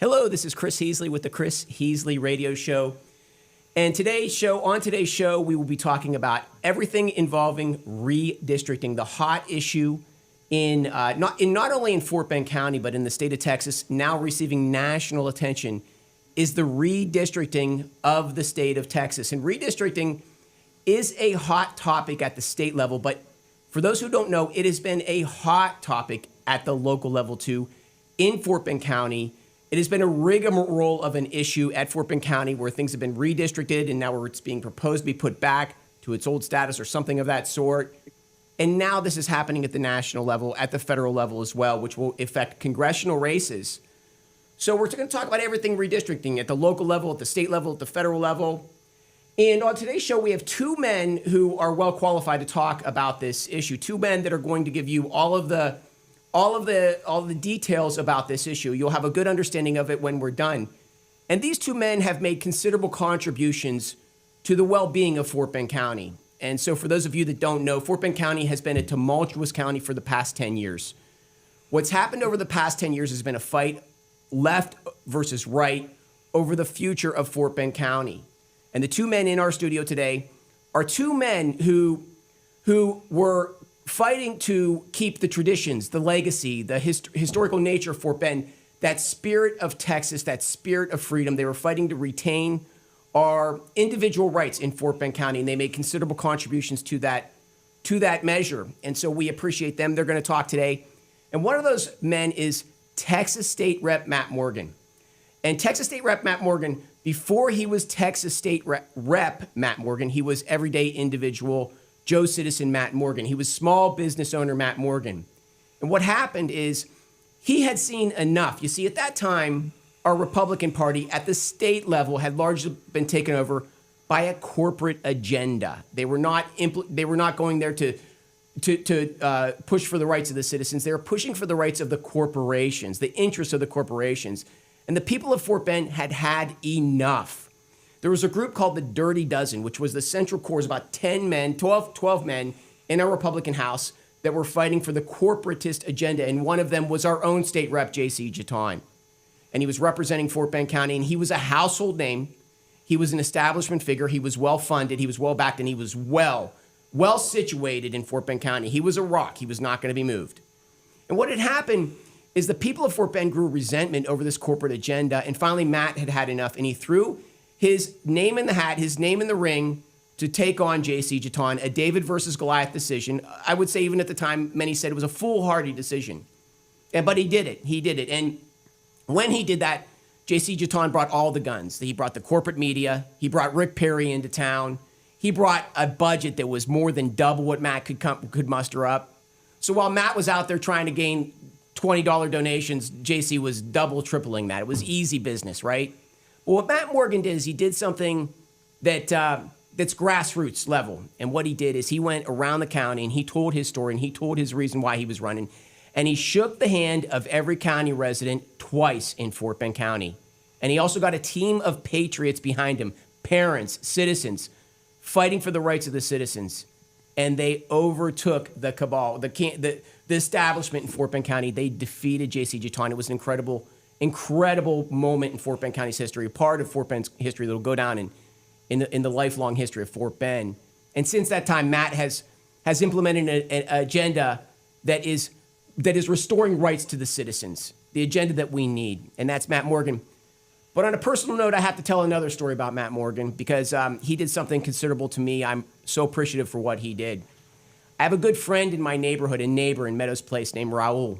Hello, this is Chris Heasley with the Chris Heasley Radio Show. And on today's show, we will be talking about everything involving redistricting, the hot issue in not only in Fort Bend County, but in the state of Texas, now receiving national attention, is the redistricting of the state of Texas. And redistricting is a hot topic at the state level, but for those who don't know, it has been a hot topic at the local level too in Fort Bend County. It has been a rigmarole of an issue at Fort Bend County where things have been redistricted and now it's being proposed to be put back to its old status or something of that sort. And now this is happening at the national level, at the federal level as well, which will affect congressional races. So we're going to talk about everything redistricting at the local level, at the state level, at the federal level. And on today's show, we have two men who are well qualified to talk about this issue. Two men that are going to give you all of the details about this issue. You'll have a good understanding of it when we're done. And these two men have made considerable contributions to the well-being of Fort Bend County. And so for those of you that don't know, Fort Bend County has been a tumultuous county for the past 10 years. What's happened over the past 10 years has been a fight, left versus right, over the future of Fort Bend County. And the two men in our studio today are two men who were fighting to keep the traditions, the legacy, the historical nature of Fort Bend, that spirit of Texas, that spirit of freedom. They were fighting to retain our individual rights in Fort Bend County, and they made considerable contributions to that measure. And so we appreciate them. They're going to talk today. And one of those men is Texas State Rep Matt Morgan. And Texas State Rep Matt Morgan, before he was Texas State Rep Matt Morgan, he was everyday individual Joe Citizen Matt Morgan. He was small business owner Matt Morgan. And what happened is he had seen enough. You see, at that time, our Republican Party at the state level had largely been taken over by a corporate agenda. They were not going there to push for the rights of the citizens. They were pushing for the rights of the corporations, the interests of the corporations. And the people of Fort Bend had had enough. There was a group called the Dirty Dozen, which was the central core, about 12 men in our Republican House that were fighting for the corporatist agenda. And one of them was our own state rep, J.C. Jeton. And he was representing Fort Bend County, and he was a household name. He was an establishment figure. He was well-funded. He was well-backed, and he was well-situated in Fort Bend County. He was a rock. He was not going to be moved. And what had happened is the people of Fort Bend grew resentment over this corporate agenda, and finally Matt had had enough, and he threw his name in the hat, his name in the ring to take on J.C. Jeton, a David versus Goliath decision. I would say even at the time, many said it was a foolhardy decision. But he did it. He did it. And when he did that, J.C. Jeton brought all the guns. He brought the corporate media. He brought Rick Perry into town. He brought a budget that was more than double what Matt could muster up. So while Matt was out there trying to gain $20 donations, J.C. was double, tripling that. It was easy business, right? Well, what Matt Morgan did is he did something that's grassroots level. And what he did is he went around the county and he told his story and he told his reason why he was running. And he shook the hand of every county resident twice in Fort Bend County. And he also got a team of patriots behind him, parents, citizens, fighting for the rights of the citizens. And they overtook the cabal, the establishment in Fort Bend County. They defeated J.C. Jeton. It was an incredible moment in Fort Bend County's history, a part of Fort Bend's history that will go down in the lifelong history of Fort Bend. And since that time, Matt has implemented an agenda that is restoring rights to the citizens, the agenda that we need, and that's Matt Morgan. But on a personal note, I have to tell another story about Matt Morgan because he did something considerable to me. I'm so appreciative for what he did. I have a good friend in my neighborhood, a neighbor in Meadows Place named Raul.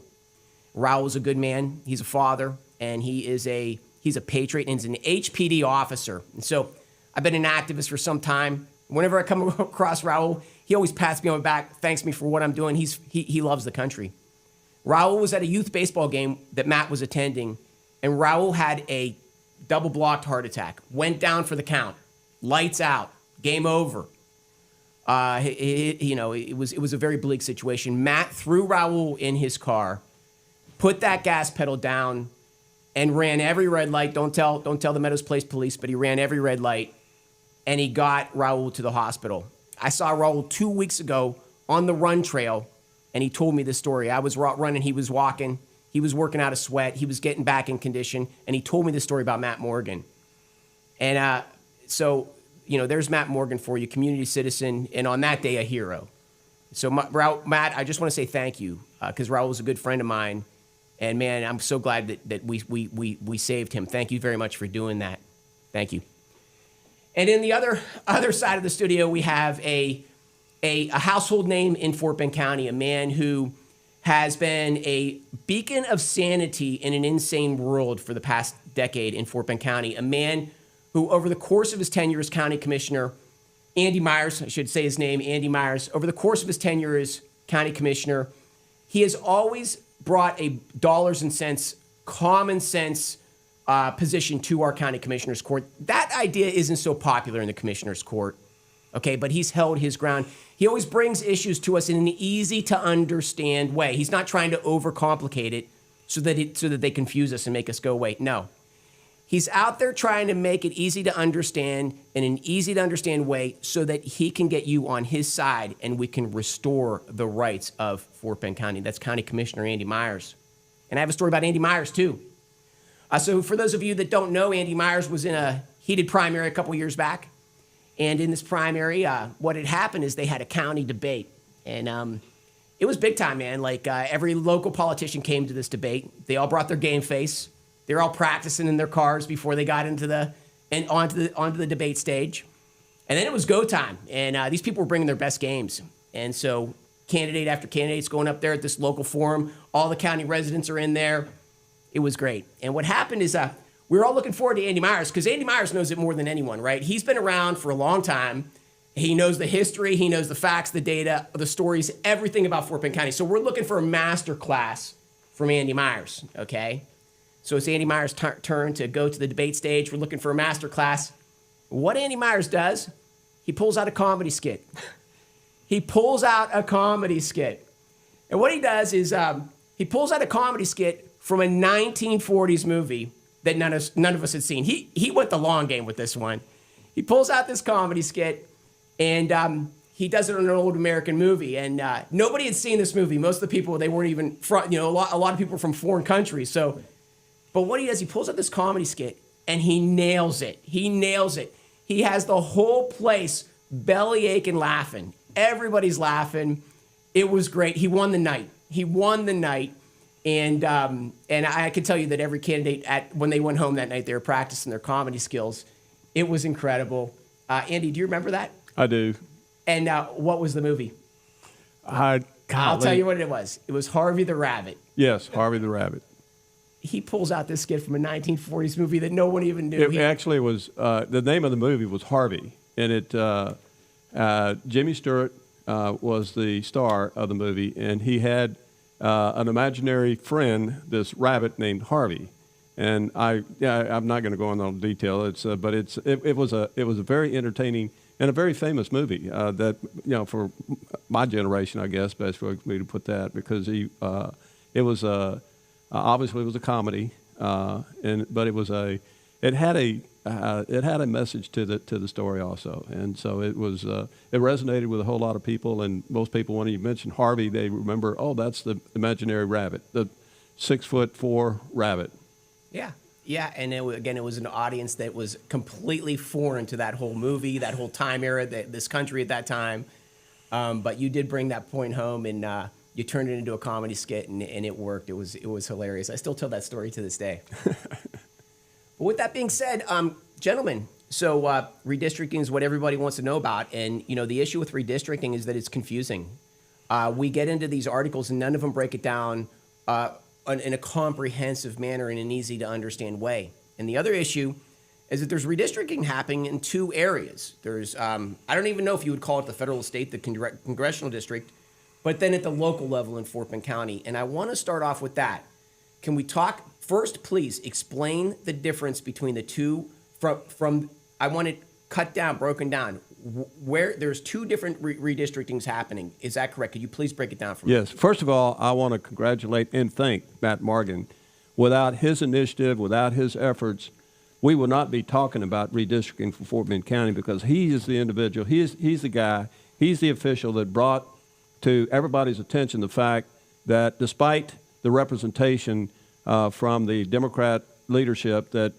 Raul is a good man. He's a father, and he's a patriot, and he's an HPD officer. And so I've been an activist for some time. Whenever I come across Raul, he always pats me on the back, thanks me for what I'm doing. He loves the country. Raul was at a youth baseball game that Matt was attending, and Raul had a double-blocked heart attack. Went down for the count. Lights out. Game over. It was a very bleak situation. Matt threw Raul in his car, put that gas pedal down, and ran every red light. Don't tell the Meadows Place police, but he ran every red light, and he got Raul to the hospital. I saw Raul 2 weeks ago on the run trail, and he told me this story. I was running, he was walking. He was working out a sweat. He was getting back in condition, and he told me this story about Matt Morgan. And so, there's Matt Morgan for you, community citizen, and on that day, a hero. So, Matt, I just want to say thank you, because Raul was a good friend of mine, and man, I'm so glad that we saved him. Thank you very much for doing that. Thank you. And in the other side of the studio, we have a household name in Fort Bend County, a man who has been a beacon of sanity in an insane world for the past decade in Fort Bend County, a man who, over the course of his tenure as county commissioner, Andy Meyers, I should say his name, Andy Meyers, over the course of his tenure as county commissioner, he has always brought a dollars and cents, common sense position to our county commissioner's court. That idea isn't so popular in the commissioner's court, okay, but he's held his ground. He always brings issues to us in an easy to understand way. He's not trying to overcomplicate it so that they confuse us and make us go away. No. He's out there trying to make it easy to understand in an easy to understand way so that he can get you on his side and we can restore the rights of Fort Bend County. That's County Commissioner Andy Meyers. And I have a story about Andy Meyers too. So for those of you that don't know, Andy Meyers was in a heated primary a couple years back. And in this primary, what had happened is they had a county debate. And it was big time, man. Like every local politician came to this debate. They all brought their game face. They were all practicing in their cars before they got onto the debate stage. And then it was go time. And these people were bringing their best games. And so candidate after candidate's going up there at this local forum. All the county residents are in there. It was great. And what happened is we were all looking forward to Andy Meyers because Andy Meyers knows it more than anyone, right? He's been around for a long time. He knows the history. He knows the facts, the data, the stories, everything about Fort Bend County. So we're looking for a master class from Andy Meyers, okay? So it's Andy Meyers' turn to go to the debate stage. We're looking for a master class. What Andy Meyers does, he pulls out a comedy skit. He pulls out a comedy skit. And what he does is he pulls out a comedy skit from a 1940s movie that none of us had seen. He went the long game with this one. He pulls out this comedy skit, and he does it in an old American movie. And nobody had seen this movie. Most of the people, they weren't even from, a lot of people were from foreign countries. So, but what he does, he pulls out this comedy skit, and he nails it. He nails it. He has the whole place belly aching laughing. Everybody's laughing. It was great. He won the night. He won the night. And I can tell you that every candidate, when they went home that night, they were practicing their comedy skills. It was incredible. Andy, do you remember that? I do. And what was the movie? I'll tell you what it was. It was Harvey the Rabbit. Yes, Harvey the Rabbit. He pulls out this skit from a 1940s movie that no one even knew. It actually was, the name of the movie was Harvey. And Jimmy Stewart was the star of the movie, and he had an imaginary friend, this rabbit named Harvey, and I'm not going to go into all the detail. But it was a very entertaining and a very famous movie that for my generation, I guess, best for me to put that, because it was obviously it was a comedy, but it had a message to the story also, and so it resonated with a whole lot of people. And most people, when you mention Harvey, they remember, oh, that's the imaginary rabbit, the 6'4" rabbit. Yeah, and it was an audience that was completely foreign to that whole movie, that whole time era, this country at that time. But you did bring that point home, and you turned it into a comedy skit, and it worked. It was hilarious. I still tell that story to this day. But with that being said, gentlemen, so redistricting is what everybody wants to know about. And, the issue with redistricting is that it's confusing. We get into these articles and none of them break it down in a comprehensive manner in an easy to understand way. And the other issue is that there's redistricting happening in two areas. There's, I don't even know if you would call it the federal state, the congressional district, but then at the local level in Fort Bend County. And I want to start off with that. Can we talk first, please explain the difference between the two from I want it broken down, where there's two different redistrictings happening. Is that correct? Could you please break it down for me? Yes. First of all, I want to congratulate and thank Matt Morgan. Without his initiative, without his efforts, we will not be talking about redistricting for Fort Bend County, because he is the individual, he's the guy, he's the official that brought to everybody's attention the fact that despite the representation from the Democrat leadership that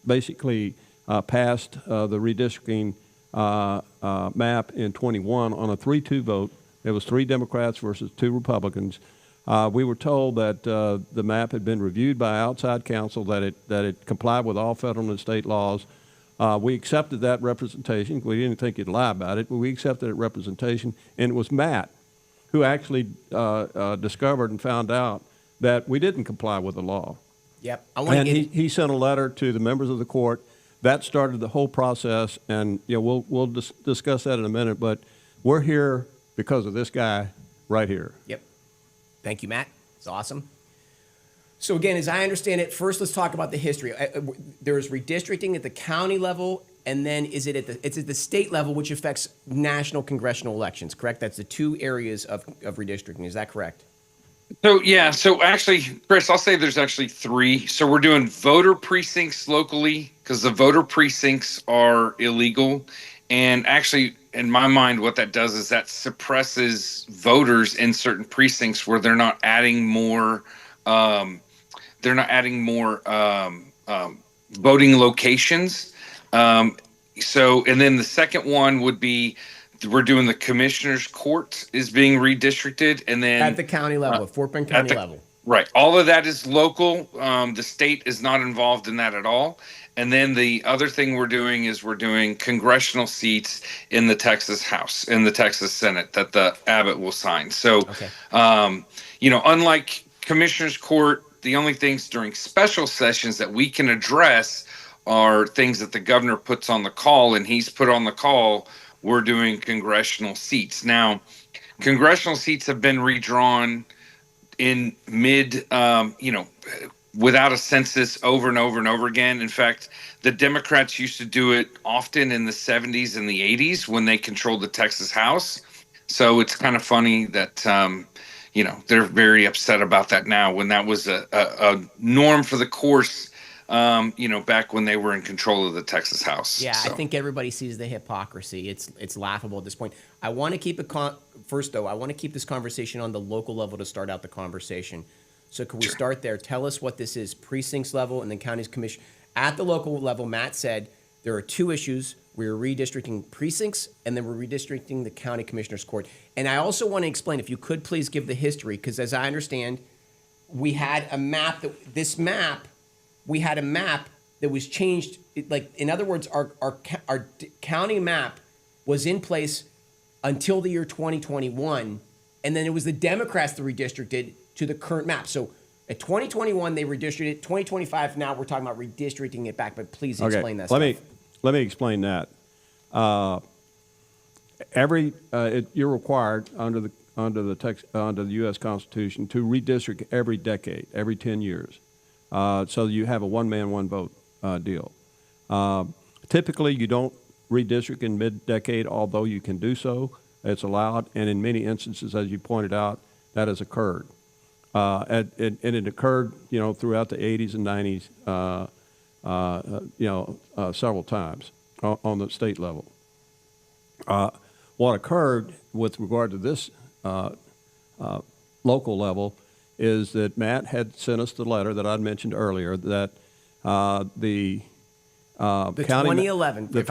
basically passed the redistricting map in 21 on a 3-2 vote. It was 3 Democrats versus 2 Republicans. We were told that the map had been reviewed by outside counsel, that it complied with all federal and state laws. We accepted that representation. We didn't think he'd lie about it, but we accepted that representation. And it was Matt who actually discovered and found out that we didn't comply with the law. Yep. He sent a letter to the members of the court. That started the whole process, and we'll discuss that in a minute. But we're here because of this guy right here. Yep. Thank you, Matt. It's awesome. So again, as I understand it, first let's talk about the history. There's redistricting at the county level, and then it's at the state level, which affects national congressional elections, correct? That's the 2 areas of redistricting. Is that correct? So actually, Chris, I'll say there's actually 3. So we're doing voter precincts locally because the voter precincts are illegal. And actually, in my mind, what that does is that suppresses voters in certain precincts where they're not adding more voting locations. And then the second one would be we're doing the commissioner's court is being redistricted, and then at the county level, Fort Bend County level. Right. All of that is local. The state is not involved in that at all. And then the other thing we're doing is we're doing congressional seats in the Texas House, in the Texas Senate that the Abbott will sign. So, unlike Commissioner's Court, the only things during special sessions that we can address are things that the governor puts on the call, and he's put on the call. We're doing congressional seats. Now, congressional seats have been redrawn in without a census over and over and over again. In fact, the Democrats used to do it often in the 70s and the 80s when they controlled the Texas House. So it's kind of funny that, they're very upset about that now when that was a norm for the course, back when they were in control of the Texas House. Yeah, so. I think everybody sees the hypocrisy. It's laughable at this point. I want to keep first, though, I want to keep this conversation on the local level to start out the conversation. So can we start there? Tell us what this is, precincts level and then counties commission. At the local level, Matt said there are 2 issues. We're redistricting precincts, and then we're redistricting the county commissioner's court. And I also want to explain, if you could please give the history, because as I understand, we had a map we had a map that was changed. In other words, our county map was in place until the year 2021, and then it was the Democrats that redistricted to the current map. So at 2021, they redistricted. 2025, now we're talking about redistricting it back. But please explain that. Let me explain that. You're required under the U.S. Constitution to redistrict every decade, every 10 years. So you have a one-man, one-vote deal. Typically, you don't redistrict in mid-decade, although you can do so. It's allowed, and in many instances, as you pointed out, that has occurred. And it occurred, throughout the 80s and 90s, several times on the state level. What occurred with regard to this local level is that Matt had sent us the letter that I'd mentioned earlier that the county 2011, the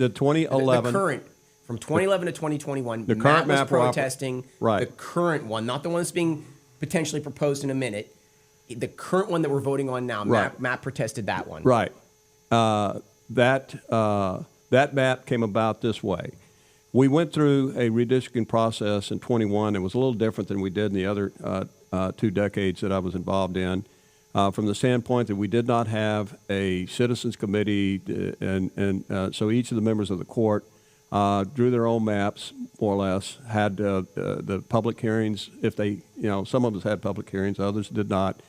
2011 the current from 2011 to 2021, the current Matt was map protesting right. The current one, not the one that's being potentially proposed in a minute. The current one that we're voting on now, right. Matt protested that one. Right. That map came about this way. We went through a redistricting process in 21. It was a little different than we did in the other 2 decades that I was involved in, from the standpoint that we did not have a citizens committee, and so each of the members of the court drew their own maps, more or less, had the public hearings. If they, some of us had public hearings, others did not.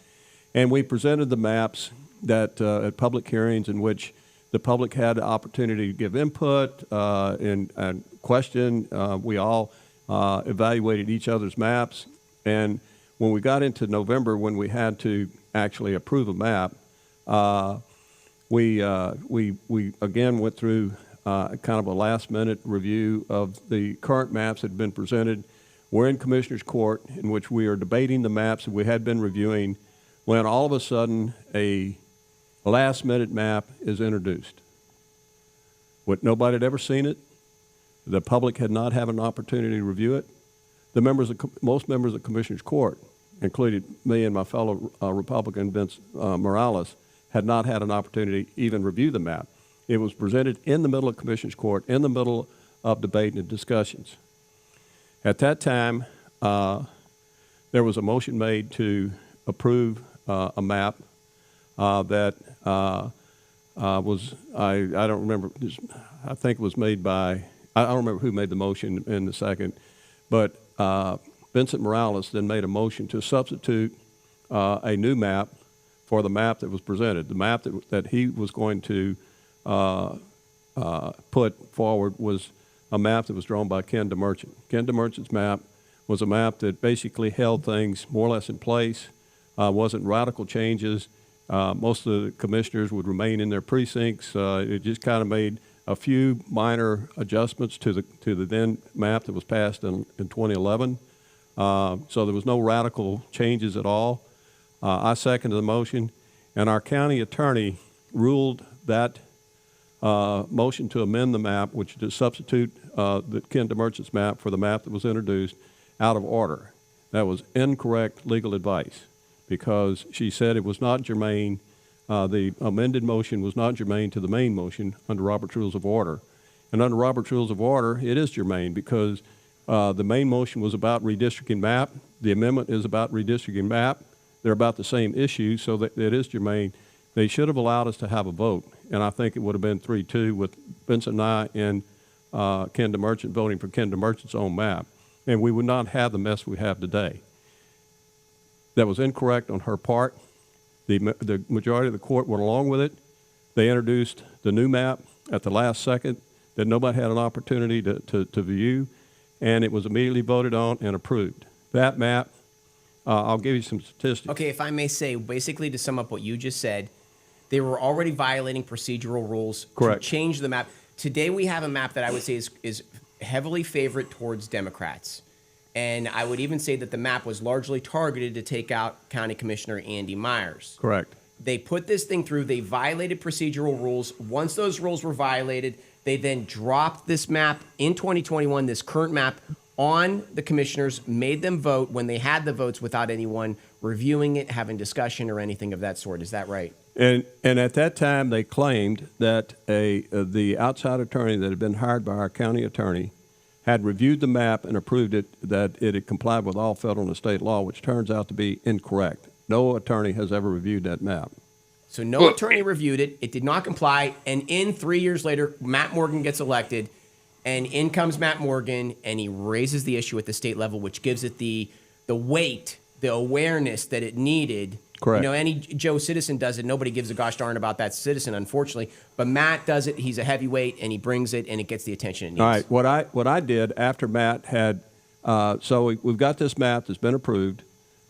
And we presented the maps that at public hearings in which the public had the opportunity to give input and question. We all evaluated each other's maps. And when we got into November, when we had to actually approve a map, we again went through kind of a last-minute review of the current maps that had been presented. we're in Commissioner's Court in which we are debating the maps that we had been reviewing when all of a sudden a last-minute map is introduced. Nobody had ever seen it. The public had not had an opportunity to review it. Most members of Commissioner's Court, including me and my fellow Republican Vince Morales, had not had an opportunity to even review the map. It was presented in the middle of Commissioner's Court, in the middle of debate and discussions. At that time, there was a motion made to approve a map that was, I don't remember, I think it was made by, I don't remember who made the motion in the second, but Vincent Morales then made a motion to substitute a new map for the map that was presented. The map that he was going to put forward was a map that was drawn by Ken DeMerchant. Ken DeMerchant's map was a map that basically held things more or less in place, wasn't radical changes. Most of the commissioners would remain in their precincts. It just kind of made a few minor adjustments to the then map that was passed in 2011. So there was no radical changes at all. I seconded the motion, and our county attorney ruled that motion to amend the map, which to substitute the Ken DeMerchant's map for the map that was introduced, out of order. That was incorrect legal advice because she said it was not germane. The amended motion was not germane to the main motion under Robert's Rules of Order. And under Robert's Rules of Order, it is germane because the main motion was about redistricting map. The amendment is about redistricting map. They're about the same issue, so that it is germane. They should have allowed us to have a vote, and I think it would have been 3-2 with Vincent and I and Ken DeMerchant voting for Ken DeMerchant's own map, and we would not have the mess we have today. That was incorrect on her part. The majority of the court went along with it. They introduced the new map at the last second that nobody had an opportunity to view, and it was immediately voted on and approved. That map, I'll give you some statistics. Okay, if I may say, basically to sum up what you just said, they were already violating procedural rules Correct. to change the map. Today we have a map that I would say is heavily favored towards Democrats. And I would even say that the map was largely targeted to take out County Commissioner Andy Meyers. Correct. They put this thing through. They violated procedural rules. Once those rules were violated, they then dropped this map in 2021, this current map, on the commissioners, made them vote when they had the votes without anyone reviewing it, having discussion, or anything of that sort. Is that right? And at that time, they claimed that the outside attorney that had been hired by our county attorney had reviewed the map and approved it, that it had complied with all federal and state law, which turns out to be incorrect. No attorney has ever reviewed that map. So no attorney reviewed it. It did not comply. And 3 years later, Matt Morgan gets elected. And in comes Matt Morgan, and he raises the issue at the state level, which gives it the weight, the awareness that it needed. Correct. You know, any Joe citizen does it. Nobody gives a gosh darn about that citizen, unfortunately. But Matt does it. He's a heavyweight, and he brings it, and it gets the attention it needs. All right. What I did after Matt had, so we've got this map that's been approved.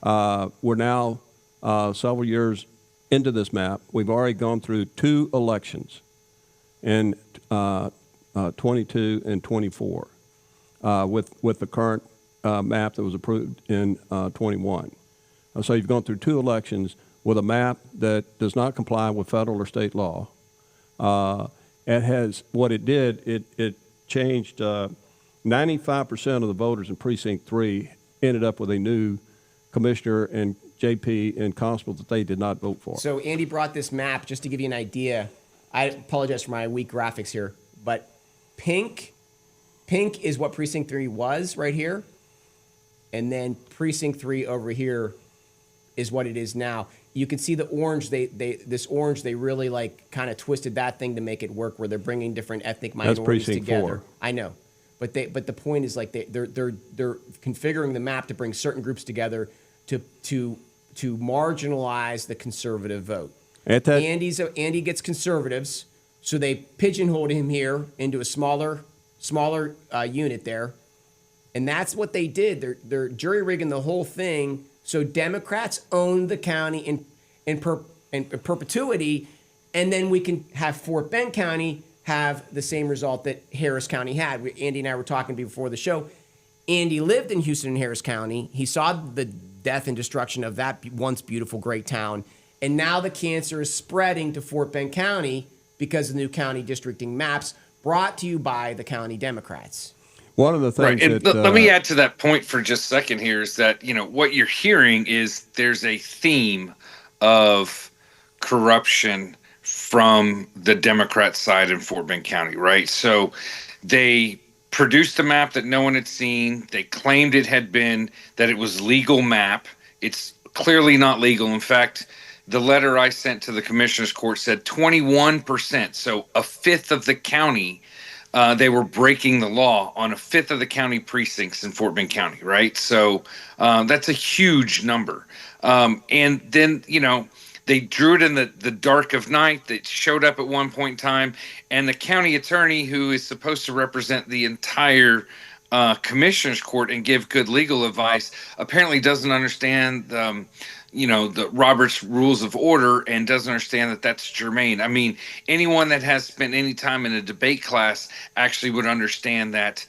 We're now several years into this map. We've already gone through 2 elections in 22 and 24 with the current map that was approved in 21. So you've gone through 2 elections with a map that does not comply with federal or state law. It has, what it did, it changed 95% of the voters in Precinct 3 ended up with a new commissioner and JP and constable that they did not vote for. So Andy brought this map, just to give you an idea. I apologize for my weak graphics here, but pink is what Precinct 3 was right here. And then Precinct 3 over here is what it is now. You can see the orange, this orange, they really like kind of twisted that thing to make it work, where they're bringing different ethnic minorities together. 4. I know. But the point is, like, they're configuring the map to bring certain groups together to marginalize the conservative vote. Andy gets conservatives, so they pigeonholed him here into a smaller unit there, and that's what they did. They're jury rigging the whole thing, so Democrats own the county in perpetuity, and then we can have Fort Bend County have the same result that Harris County had. Andy and I were talking before the show. Andy lived in Houston and Harris County. He saw the death and destruction of that once beautiful, great town. And now the cancer is spreading to Fort Bend County because of the new county districting maps brought to you by the county Democrats. One of the things Right. And that let me add to that point for just a second here is that, what you're hearing is there's a theme of corruption from the Democrat side in Fort Bend County, right? So they produced a map that no one had seen. They claimed that it was legal map. It's clearly not legal. In fact, the letter I sent to the commissioner's court said 21%, so a fifth of the county, they were breaking the law on a fifth of the county precincts in Fort Bend County, right? So that's a huge number. And then, they drew it in the dark of night. They showed up at one point in time, and the county attorney, who is supposed to represent the entire commissioner's court and give good legal advice, apparently doesn't understand the Robert's Rules of Order and doesn't understand that that's germane. I mean, anyone that has spent any time in a debate class actually would understand that,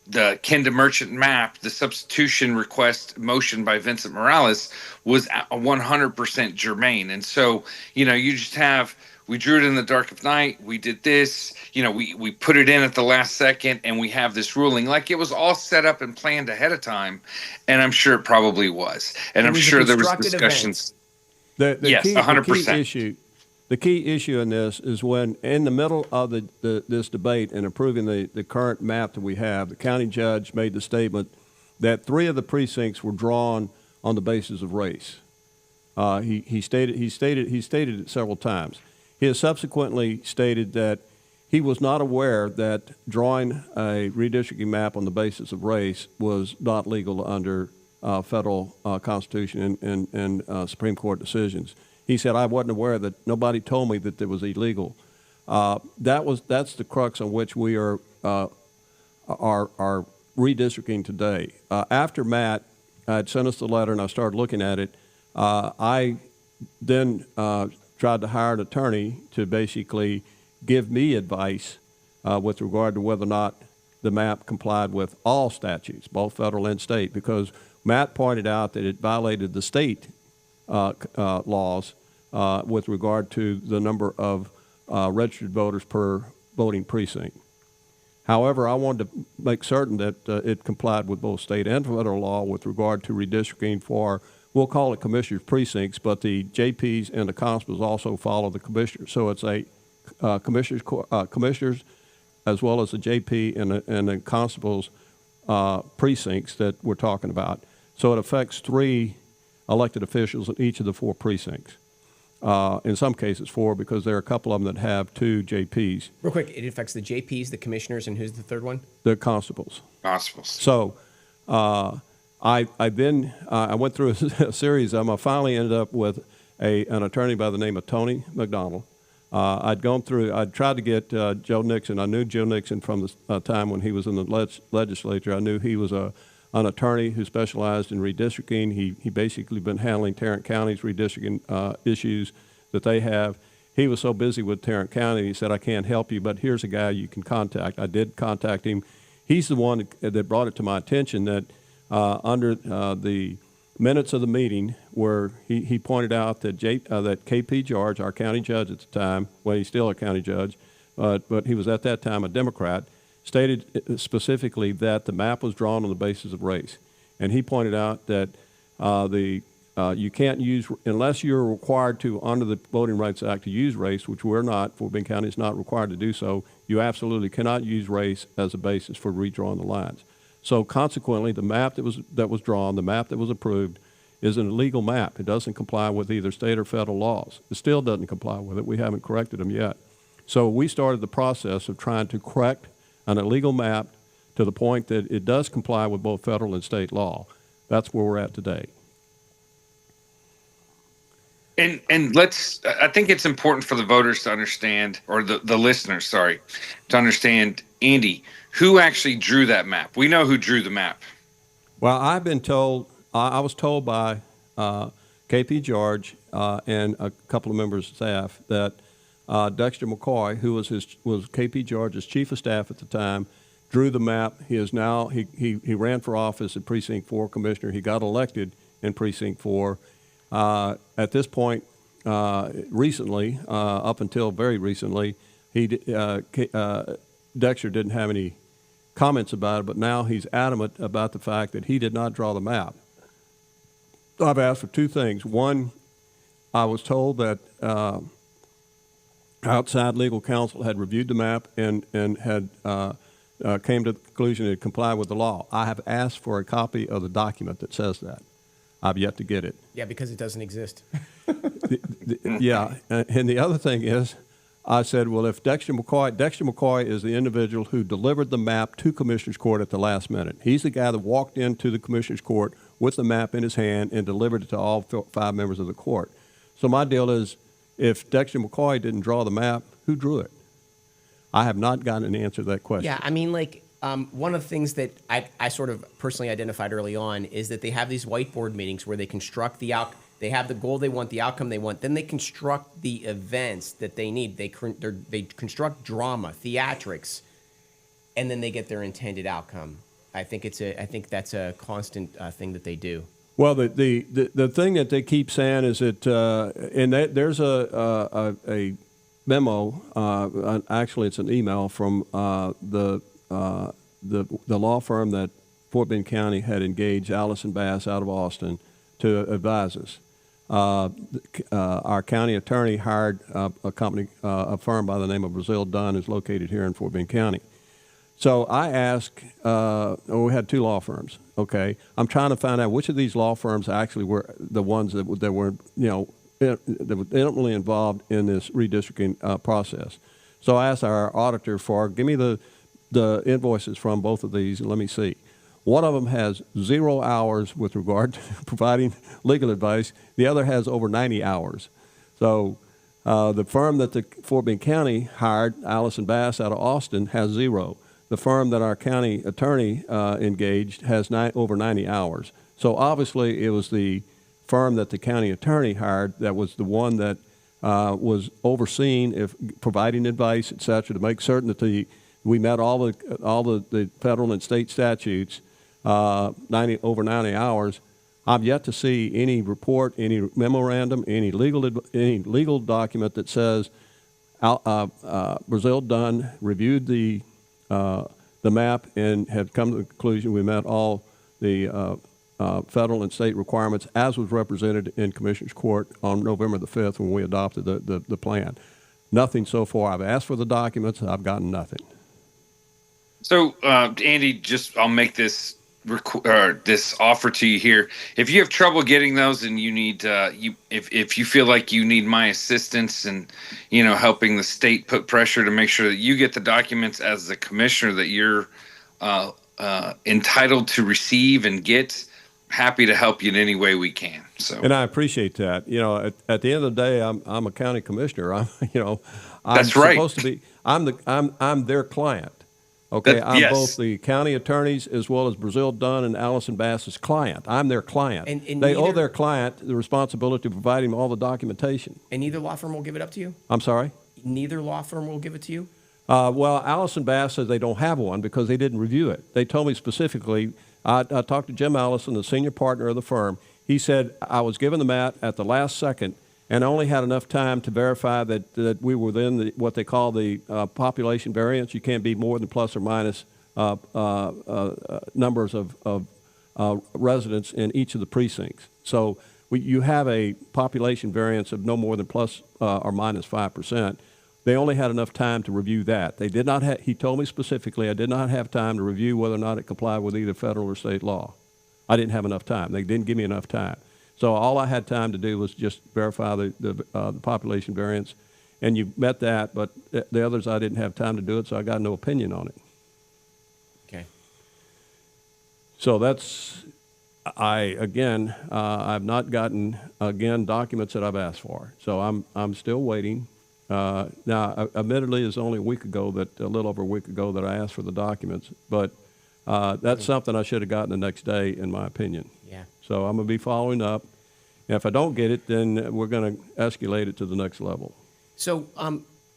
the Kenda Merchant map, the substitution request motion by Vincent Morales was 100% germane. And so, we drew it in the dark of night. We did this, we put it in at the last second, and we have this ruling. Like, it was all set up and planned ahead of time. And I'm sure it probably was. And I'm sure there was discussions. Yes, 100%. The key issue in this is when, in the middle of this debate and approving the current map that we have, the county judge made the statement that 3 of the precincts were drawn on the basis of race. He stated it several times. He has subsequently stated that he was not aware that drawing a redistricting map on the basis of race was not legal under federal Constitution and Supreme Court decisions. He said, I wasn't aware that nobody told me that it was illegal. That's the crux on which we are redistricting today. After Matt had sent us the letter and I started looking at it, I then tried to hire an attorney to basically give me advice with regard to whether or not the map complied with all statutes, both federal and state, because Matt pointed out that it violated the state laws with regard to the number of registered voters per voting precinct. However, I wanted to make certain that it complied with both state and federal law with regard to redistricting for, we'll call it commissioners' precincts, but the JPs and the constables also follow the commissioners. So it's a commissioners as well as the JP and the constables' precincts that we're talking about. So it affects 3 elected officials in each of the 4 precincts. In some cases 4, because there are a couple of them that have 2 JPs. Real quick, it affects the JPs, the commissioners, and who's the third one? The constables. So I went through a series of them. I finally ended up with an attorney by the name of Tony McDonald. I'd tried to get Joe Nixon. I knew Joe Nixon from the time when he was in the legislature. I knew he was an attorney who specialized in redistricting. He basically been handling Tarrant County's redistricting issues that they have. He was so busy with Tarrant County, he said, I can't help you, but here's a guy you can contact. I did contact him. He's the one that brought it to my attention that under the minutes of the meeting where he pointed out that that K.P. George, our county judge at the time, well, he's still a county judge, but he was at that time a Democrat, stated specifically that the map was drawn on the basis of race. And he pointed out that you can't use, unless you're required to, under the Voting Rights Act, to use race, which we're not, Fort Bend County is not required to do so, you absolutely cannot use race as a basis for redrawing the lines. So consequently, the map that was drawn, the map that was approved, is an illegal map. It doesn't comply with either state or federal laws. It still doesn't comply with it. We haven't corrected them yet. So we started the process of trying to correct an illegal map to the point that it does comply with both federal and state law. That's where we're at today. And I think it's important for the voters to understand, or the listeners, to understand, Andy, who actually drew that map. We know who drew the map. Well, I've been told, I was told by K.P. George and a couple of members of staff that Dexter McCoy, who was K.P. George's chief of staff at the time, drew the map. He ran for office at Precinct 4 Commissioner. He got elected in Precinct 4. At this point, recently, up until very recently, Dexter didn't have any comments about it, but now he's adamant about the fact that he did not draw the map. I've asked for two things. One, I was told that outside legal counsel had reviewed the map and had came to the conclusion it complied with the law. I have asked for a copy of the document that says that. I've yet to get it. Yeah, because it doesn't exist. Yeah, and the other thing is, I said, well, if Dexter McCoy is the individual who delivered the map to Commissioner's Court at the last minute. He's the guy that walked into the Commissioner's Court with the map in his hand and delivered it to all 5 members of the court. So my deal is, if Dexter McCoy didn't draw the map, who drew it? I have not gotten an answer to that question. Yeah, I mean, like, one of the things that I sort of personally identified early on is that they have these whiteboard meetings where they construct they have the goal they want, the outcome they want. Then they construct the events that they need. They construct drama, theatrics, and then they get their intended outcome. I think that's a constant thing that they do. Well, the thing that they keep saying is that, there's a memo. Actually, it's an email from the law firm that Fort Bend County had engaged Allison Bass out of Austin to advise us. Our county attorney hired a firm by the name of Brazil Dunn, who's located here in Fort Bend County. So I asked, we had 2 law firms. Okay, I'm trying to find out which of these law firms actually were the ones that were, that were intimately involved in this redistricting process. So I asked our auditor give me the invoices from both of these and let me see. One of them has 0 hours with regard to providing legal advice. The other has over 90 hours. So the firm that the Fort Bend County hired, Allison Bass out of Austin, has 0. The firm that our county attorney engaged has over 90 hours. So obviously it was the firm that the county attorney hired that was the one that was overseeing providing advice, et cetera, to make certain that we met all the federal and state statutes. Over 90 hours. I've yet to see any report, any memorandum, any legal document that says Brazil Dunn reviewed the map and had come to the conclusion we met all the federal and state requirements as was represented in Commissioner's Court on November the 5th when we adopted the plan. Nothing so far. I've asked for the documents. I've gotten nothing. So, Andy, I'll make this offer to you here. If you have trouble getting those and you need if you feel like you need my assistance and helping the state put pressure to make sure that you get the documents as the commissioner that you're entitled to receive and get, happy to help you in any way we can. So, and I appreciate that. At the end of the day, I'm a county commissioner. I'm that's right. Supposed to be. I'm their client. Okay, I'm both the county attorneys as well as Brazil Dunn and Allison Bass's client. I'm their client. And they owe their client the responsibility of providing all the documentation. And neither law firm will give it up to you? I'm sorry? Neither law firm will give it to you? Well, Allison Bass says they don't have one because they didn't review it. They told me specifically, I talked to Jim Allison, the senior partner of the firm. He said, I was given the map at the last second and only had enough time to verify that we were within what they call the population variance. You can't be more than plus or minus numbers of residents in each of the precincts. So you have a population variance of no more than plus or minus 5%. They only had enough time to review that. They did not he told me specifically, I did not have time to review whether or not it complied with either federal or state law. I didn't have enough time. They didn't give me enough time. So all I had time to do was just verify the population variance, and you met that, but the others I didn't have time to do it, so I got no opinion on it. Okay. So I've not gotten, documents that I've asked for. So I'm still waiting. Now, admittedly, it's only a little over a week ago that I asked for the documents, but that's something I should have gotten the next day, in my opinion. Yeah. So I'm going to be following up. And if I don't get it, then we're going to escalate it to the next level. So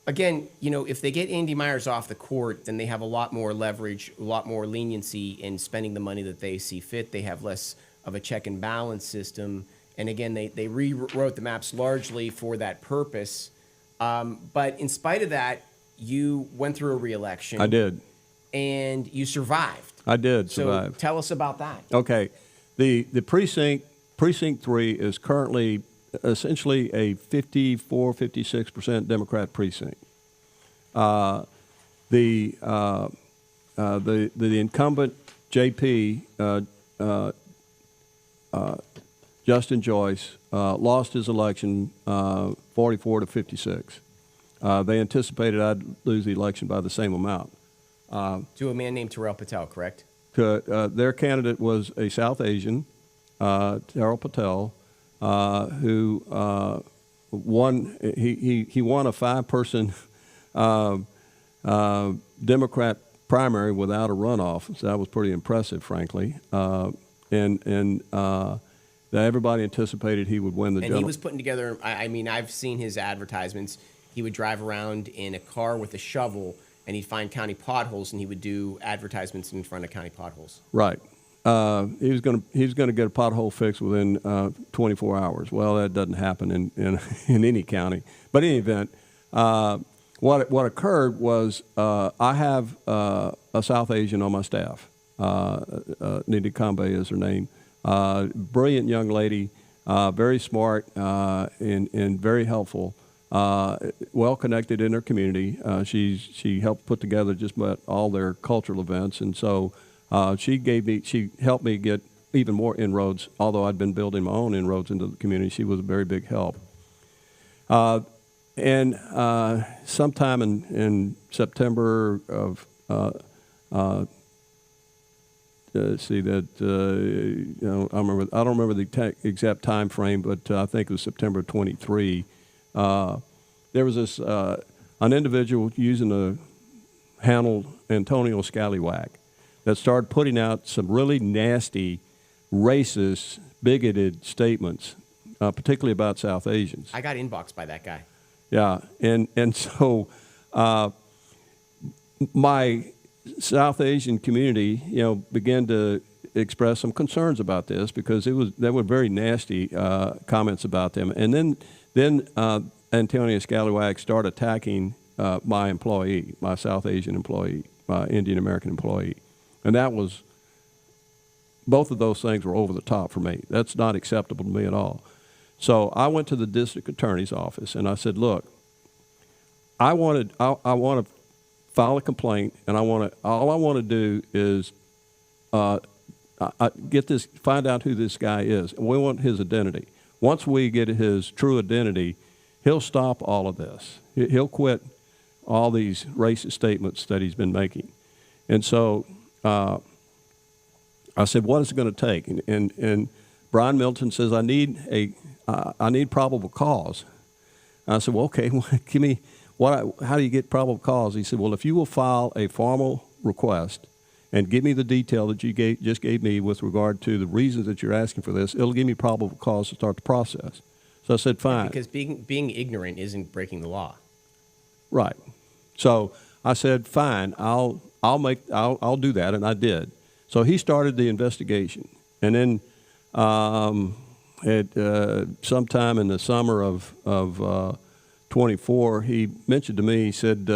Again, if they get Andy Meyers off the court, then they have a lot more leverage, a lot more leniency in spending the money that they see fit. They have less of a check and balance system. And again, they rewrote the maps largely for that purpose. But in spite of that, you went through a re-election. I did. And you survived. I did survive. So tell us about that. Okay. The precinct 3 is currently essentially a 56% Democrat precinct. The incumbent JP Justin Joyce lost his election 44 to 56. They anticipated I'd lose the election by the same amount. To a man named Terrell Patel, correct? Their candidate was a South Asian, Terrell Patel, who won. He won a 5-person Democrat primary without a runoff. So that was pretty impressive, frankly. And everybody anticipated he would win the. And he was putting together. I mean, I've seen his advertisements. He would drive around in a car with a shovel, and he'd find county potholes, and he would do advertisements in front of county potholes. Right. He was going to get a pothole fixed within 24 hours. Well, that doesn't happen in any county. But in any event, what occurred was I have a South Asian on my staff. Nidhi Kambe is her name. Brilliant young lady, very smart and very helpful. Well connected in her community. She helped put together just about all their cultural events, and so she helped me get even more inroads. Although I'd been building my own inroads into the community, she was a very big help. And sometime in September of I don't remember the exact time frame, but I think it was September 23. There was this an individual using the handle Antonio Scallywag that started putting out some really nasty, racist, bigoted statements, particularly about South Asians. I got inboxed by that guy. Yeah, and so my South Asian community, began to express some concerns about this because there were very nasty comments about them, and then Antonio Scallywag started attacking my employee, my South Asian employee, my Indian American employee, and both of those things were over the top for me. That's not acceptable to me at all. So I went to the district attorney's office and I said, "Look, I want to file a complaint, and all I want to do is find out who this guy is, and we want his identity. Once we get his true identity, he'll stop all of this. He'll quit all these racist statements that he's been making." And so I said, "What is it going to take?" And Brian Milton says, I need probable cause. And I said, "Well, okay, give me how do you get probable cause?" He said, "Well, if you will file a formal request and give me the detail that you just gave me with regard to the reasons that you're asking for this, it'll give me probable cause to start the process." So I said, "Fine." Because being ignorant isn't breaking the law. Right. So I said, "Fine, I'll do that," and I did. So he started the investigation, and then sometime in the summer of 24, he mentioned to me, he said,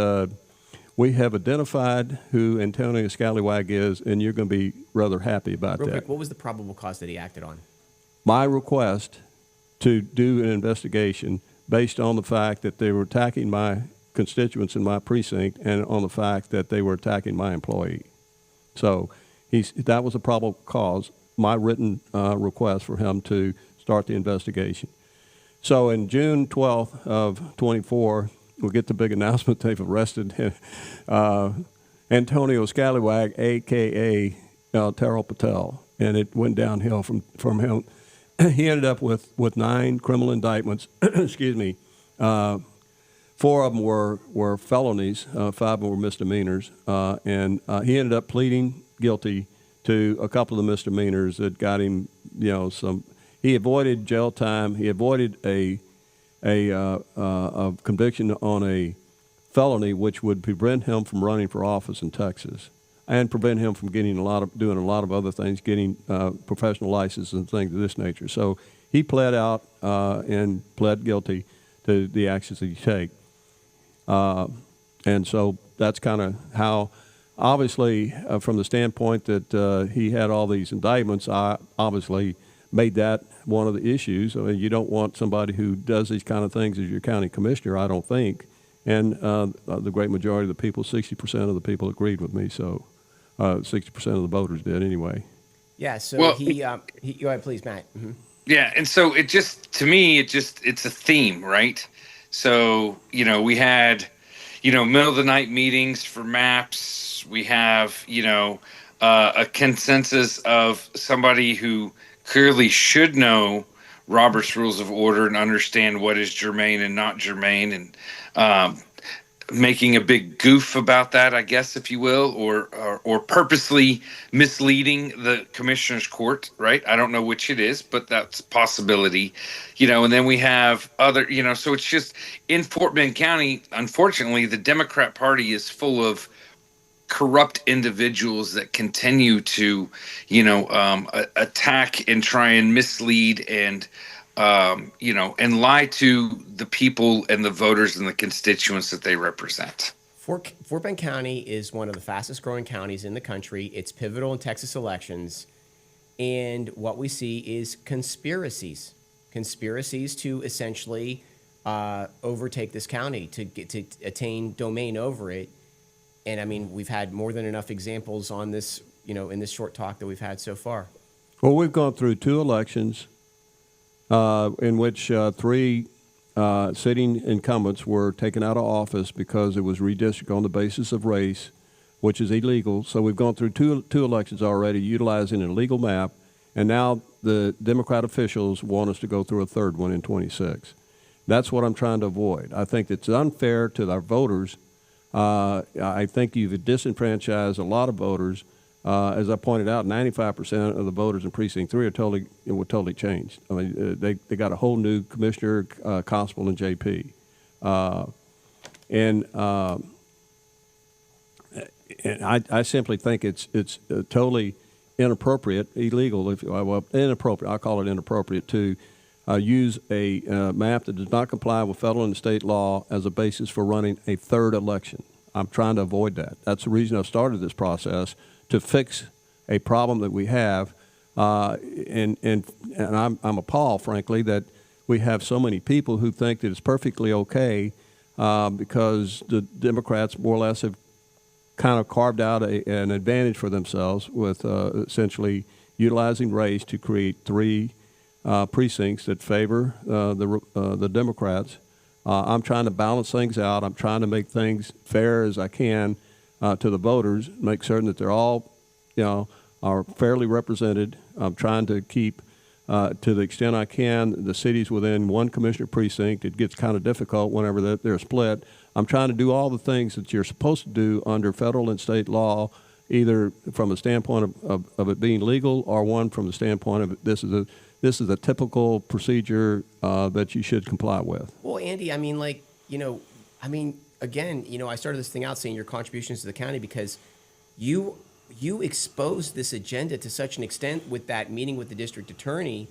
"We have identified who Antonio Scallywag is, and you're going to be rather happy about Real that." quick, what was the probable cause that he acted on? My request to do an investigation based on the fact that they were attacking my constituents in my precinct and on the fact that they were attacking my employee. So that was a probable cause, my written request for him to start the investigation. So in June 12th of 24, we'll get the big announcement they've arrested Antonio Scallywag, a.k.a. Terrell Patel, and it went downhill from him. He ended up with 9 criminal indictments. Excuse me. 4 of them were felonies. 5 of them were misdemeanors. And he ended up pleading guilty to a couple of the misdemeanors that got him, he avoided jail time. He avoided a conviction on a felony, which would prevent him from running for office in Texas and prevent him from doing a lot of other things, getting professional licenses and things of this nature. So he pled out and pled guilty to the actions that he take. And so that's kind of how, obviously, from the standpoint that he had all these indictments, I obviously made that one of the issues. I mean, you don't want somebody who does these kind of things as your county commissioner, I don't think. And the great majority of the people, 60% of the people agreed with me. So 60% of the voters did anyway. Yeah. So Well, he go ahead, please, Matt. Mm-hmm. Yeah, and so it just, to me, it's a theme, right? So, we had, middle of the night meetings for maps. We have, a consensus of somebody who clearly should know Robert's Rules of Order and understand what is germane and not germane, and making a big goof about that, I guess, if you will, or purposely misleading the commissioner's court, right? I don't know which it is, but that's a possibility, and then we have other, so it's just in Fort Bend County, unfortunately, the Democrat Party is full of corrupt individuals that continue to, attack and try and mislead and and lie to the people and the voters and the constituents that they represent. Fort Bend County is one of the fastest growing counties in the country. It's pivotal in Texas elections. And what we see is conspiracies to essentially overtake this county, to attain domain over it. And I mean, we've had more than enough examples on this, in this short talk that we've had so far. Well, we've gone through 2 elections in which 3 sitting incumbents were taken out of office because it was redistricted on the basis of race, which is illegal. So we've gone through two elections already utilizing an illegal map, and now the Democrat officials want us to go through a third one in 26. That's what I'm trying to avoid. I think it's unfair to our voters. I think you've disenfranchised a lot of voters. As I pointed out, 95% of the voters in Precinct 3 were totally changed. I mean, they got a whole new commissioner, constable, and JP. And I simply think it's totally inappropriate, illegal, inappropriate. I'll call it inappropriate to use a map that does not comply with federal and state law as a basis for running a third election. I'm trying to avoid that. That's the reason I've started this process, to fix a problem that we have, and I'm appalled, frankly, that we have so many people who think that it's perfectly okay because the Democrats more or less have kind of carved out an advantage for themselves with essentially utilizing race to create 3 precincts that favor the Democrats. I'm trying to balance things out. I'm trying to make things fair as I can to the voters, make certain that they're all, are fairly represented. I'm trying to keep, to the extent I can, the cities within one commissioner precinct. It gets kind of difficult whenever they're split. I'm trying to do all the things that you're supposed to do under federal and state law, either from the standpoint of it being legal, or one from the standpoint of this is a typical procedure that you should comply with. Well, Andy, I mean, again, I started this thing out saying your contributions to the county because you exposed this agenda to such an extent with that meeting with the district attorney,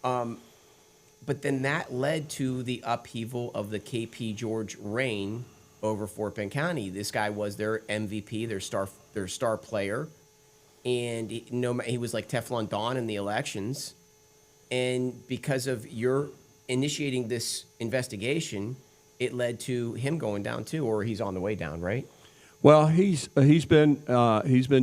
but then that led to the upheaval of the KP George reign over Fort Bend County. This guy was their MVP, their star player, and he was like Teflon Don in the elections. And because of your initiating this investigation, it led to him going down too, or he's on the way down, right? Well, he's been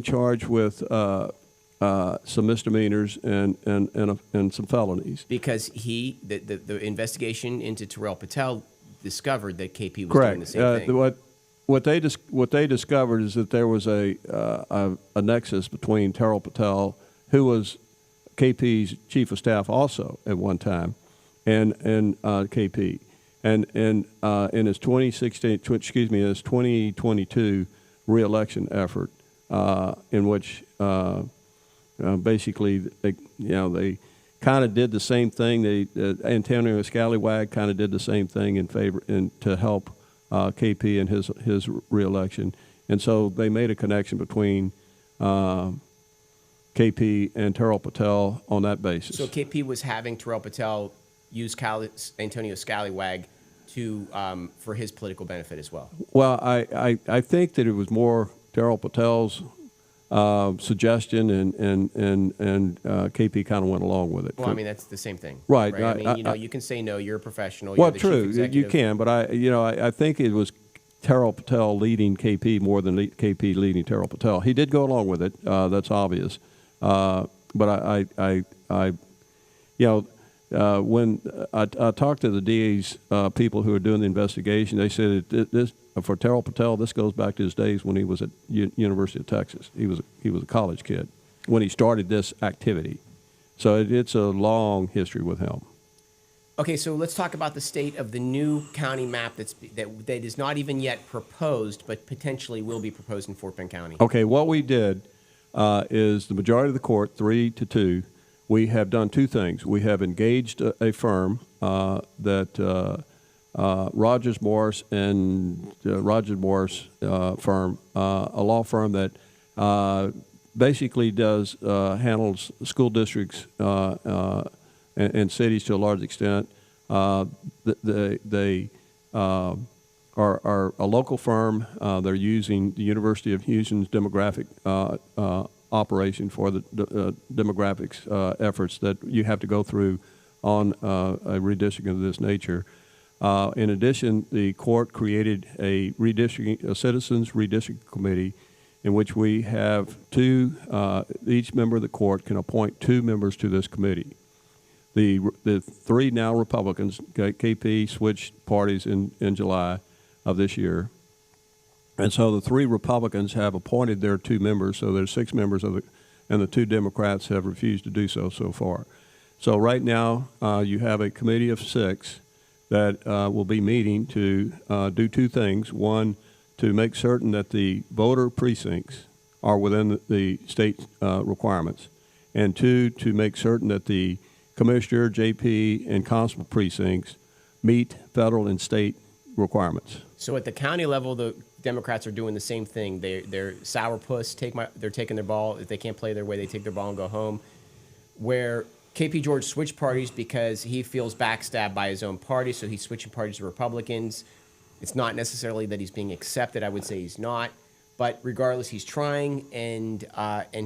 charged with some misdemeanors and some felonies because the investigation into Terrell Patel discovered that KP was Correct. doing the same thing. What they discovered is that there was a nexus between Terrell Patel, who was KP's chief of staff also at one time, and KP. And in his 2022 reelection effort, in which basically they kind of did the same thing. Antonio Scallywag kind of did the same thing in favor and to help KP and his reelection. And so they made a connection between KP and Terrell Patel on that basis. So KP was having Terrell Patel use Antonio Scallywag to for his political benefit as well. Well, I think that it was more Terrell Patel's suggestion, and KP kind of went along with it. Well, I mean, that's the same thing, right? I mean, you can say no. You're a professional. Well, you're the true, chief executive. you can, but I think it was Terrell Patel leading KP more than KP leading Terrell Patel. He did go along with it. That's obvious. But when I talked to the DA's people who are doing the investigation, they said that this for Terrell Patel, this goes back to his days when he was at University of Texas. He was a college kid when he started this activity. So it's a long history with him. Okay, so let's talk about the state of the new county map that is not even yet proposed, but potentially will be proposed in Fort Bend County. Okay, what we did is the majority of the court, 3-2, we have done two things. We have engaged a firm that Rogers Morris and Rogers Morris firm, a law firm that basically handles school districts and cities to a large extent. They are a local firm. They're using the University of Houston's demographic operation for the demographics efforts that you have to go through on a redistricting of this nature. In addition, the court created a citizens redistricting committee in which we have each member of the court can appoint 2 members to this committee. The 3 now Republicans, KP, switched parties in July of this year. And so the 3 Republicans have appointed their 2 members, so there's 6 members and the 2 Democrats have refused to do so far. So right now you have a committee of 6 that will be meeting to do 2 things. One, to make certain that the voter precincts are within the state requirements. And 2, to make certain that the commissioner, JP, and constable precincts meet federal and state requirements. So at the county level, the Democrats are doing the same thing. They're sourpuss. They're taking their ball. If they can't play their way, they take their ball and go home. Where KP George switched parties because he feels backstabbed by his own party, so he's switching parties to Republicans. It's not necessarily that he's being accepted. I would say he's not. But regardless, he's trying, and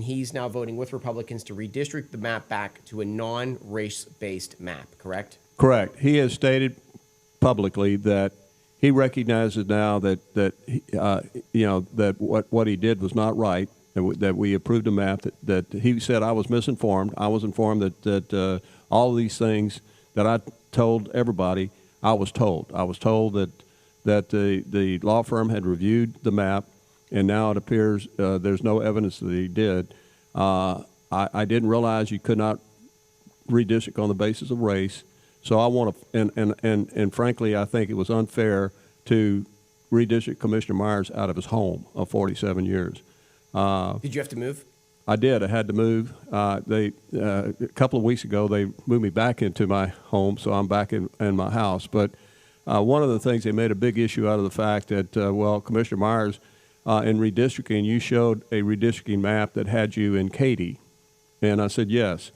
he's now voting with Republicans to redistrict the map back to a non-race-based map, correct? Correct. He has stated publicly that he recognizes now that what he did was not right, that we approved a map, that he said I was misinformed. I was informed that all of these things that I told everybody, I was told. I was told that the law firm had reviewed the map, and now it appears there's no evidence that he did. I didn't realize you could not redistrict on the basis of race. So I want to, and frankly, I think it was unfair to redistrict Commissioner Meyers out of his home of 47 years. Did you have to move? I did. I had to move. A couple of weeks ago, they moved me back into my home, so I'm back in my house. But one of the things, they made a big issue out of the fact that, Commissioner Meyers, in redistricting, you showed a redistricting map that had you in Katy. And I said, yes.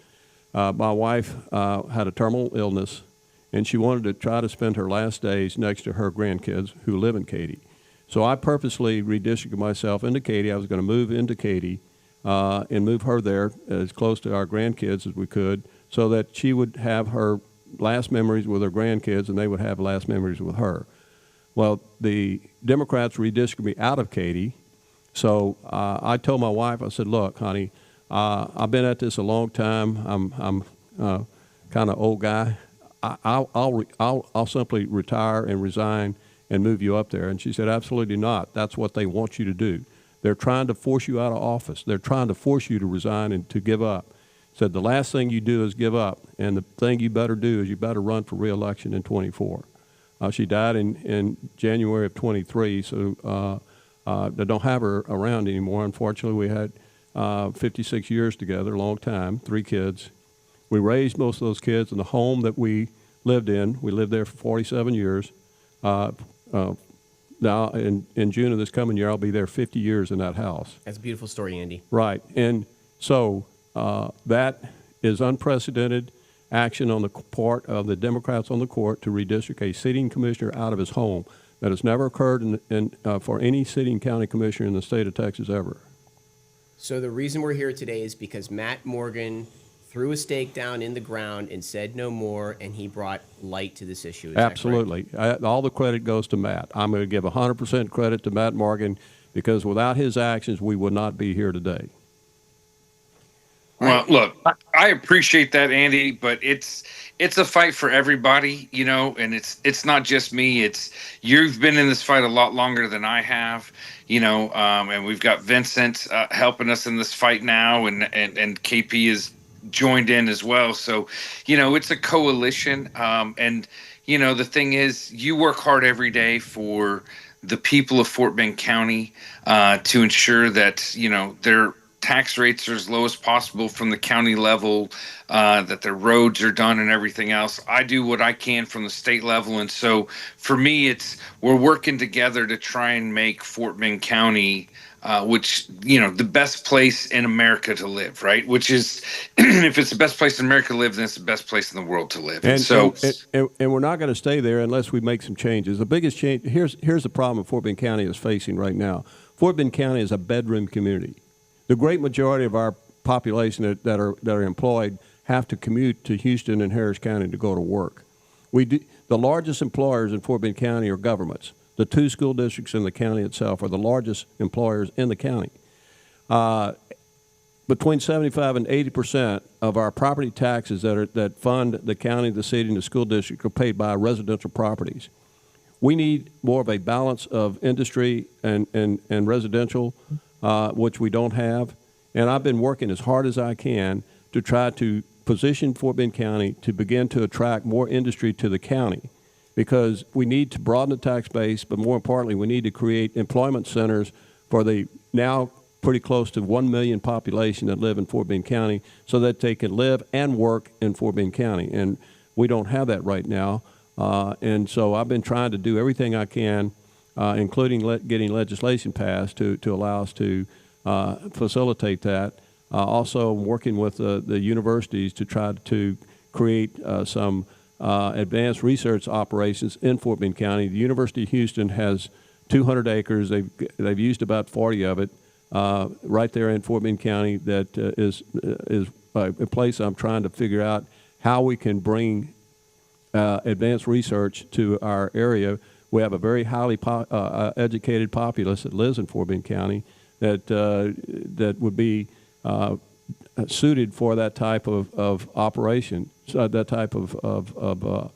My wife had a terminal illness, and she wanted to try to spend her last days next to her grandkids who live in Katy. So I purposely redistricted myself into Katy. I was going to move into Katy and move her there as close to our grandkids as we could, so that she would have her last memories with her grandkids and they would have last memories with her. Well, the Democrats redistricted me out of Katy, so I told my wife, I said, look, honey, I've been at this a long time. I'm kind of old guy. I'll simply retire and resign and move you up there. And she said, absolutely not. That's what they want you to do. They're trying to force you out of office. They're trying to force you to resign and to give up. Said the last thing you do is give up, and the thing you better do is you better run for re-election in 24. She died in January of 23, so they don't have her around anymore. Unfortunately, we had 56 years together, a long time, 3 kids. We raised most of those kids in the home that we lived in. We lived there for 47 years. now in June of this coming year, I'll be there 50 years in that house. That's a beautiful story, Andy. Right. And so that is unprecedented action on the part of the Democrats on the court to redistrict a sitting commissioner out of his home. That has never occurred for any sitting county commissioner in the state of Texas ever. So the reason we're here today is because Matt Morgan threw a stake down in the ground and said no more, and he brought light to this issue. Is Absolutely. All the credit goes to Matt. I'm going to give 100% credit to Matt Morgan because without his actions, we would not be here today. Well, look, I appreciate that, Andy, but it's a fight for everybody, you know, and it's not just me. It's you've been in this fight a lot longer than I have, you know, and we've got Vincent helping us in this fight now, and KP is joined in as well. So, you know, it's a coalition, and you know, the thing is, you work hard every day for the people of Fort Bend County to ensure that, you know, their tax rates are as low as possible from the county level, that their roads are done and everything else. I do what I can from the state level. And so for me, we're working together to try and make Fort Bend County, which, you know, the best place in America to live, right? Which is, if it's the best place in America to live, then it's the best place in the world to live. And we're not going to stay there unless we make some changes. The biggest change, here's the problem Fort Bend County is facing right now. Fort Bend County is a bedroom community. The great majority of our population that are employed have to commute to Houston and Harris County to go to work. The largest employers in Fort Bend County are governments. The 2 school districts in the county itself are the largest employers in the county. Between 75 and 80% of our property taxes that fund the county, the city, and the school district are paid by residential properties. We need more of a balance of industry and residential, which we don't have. And I've been working as hard as I can to try to position Fort Bend County to begin to attract more industry to the county, because we need to broaden the tax base, but more importantly, we need to create employment centers for the now pretty close to 1 million population that live in Fort Bend County so that they can live and work in Fort Bend County. And we don't have that right now. And so I've been trying to do everything I can, including getting legislation passed to allow us to facilitate that. Also working with the universities to try to create some advanced research operations in Fort Bend County. The University of Houston has 200 acres. They've used about 40 of it right there in Fort Bend County. That is a place I'm trying to figure out how we can bring advanced research to our area. We have a very highly educated populace that lives in Fort Bend County that would be suited for that type of operation, that type of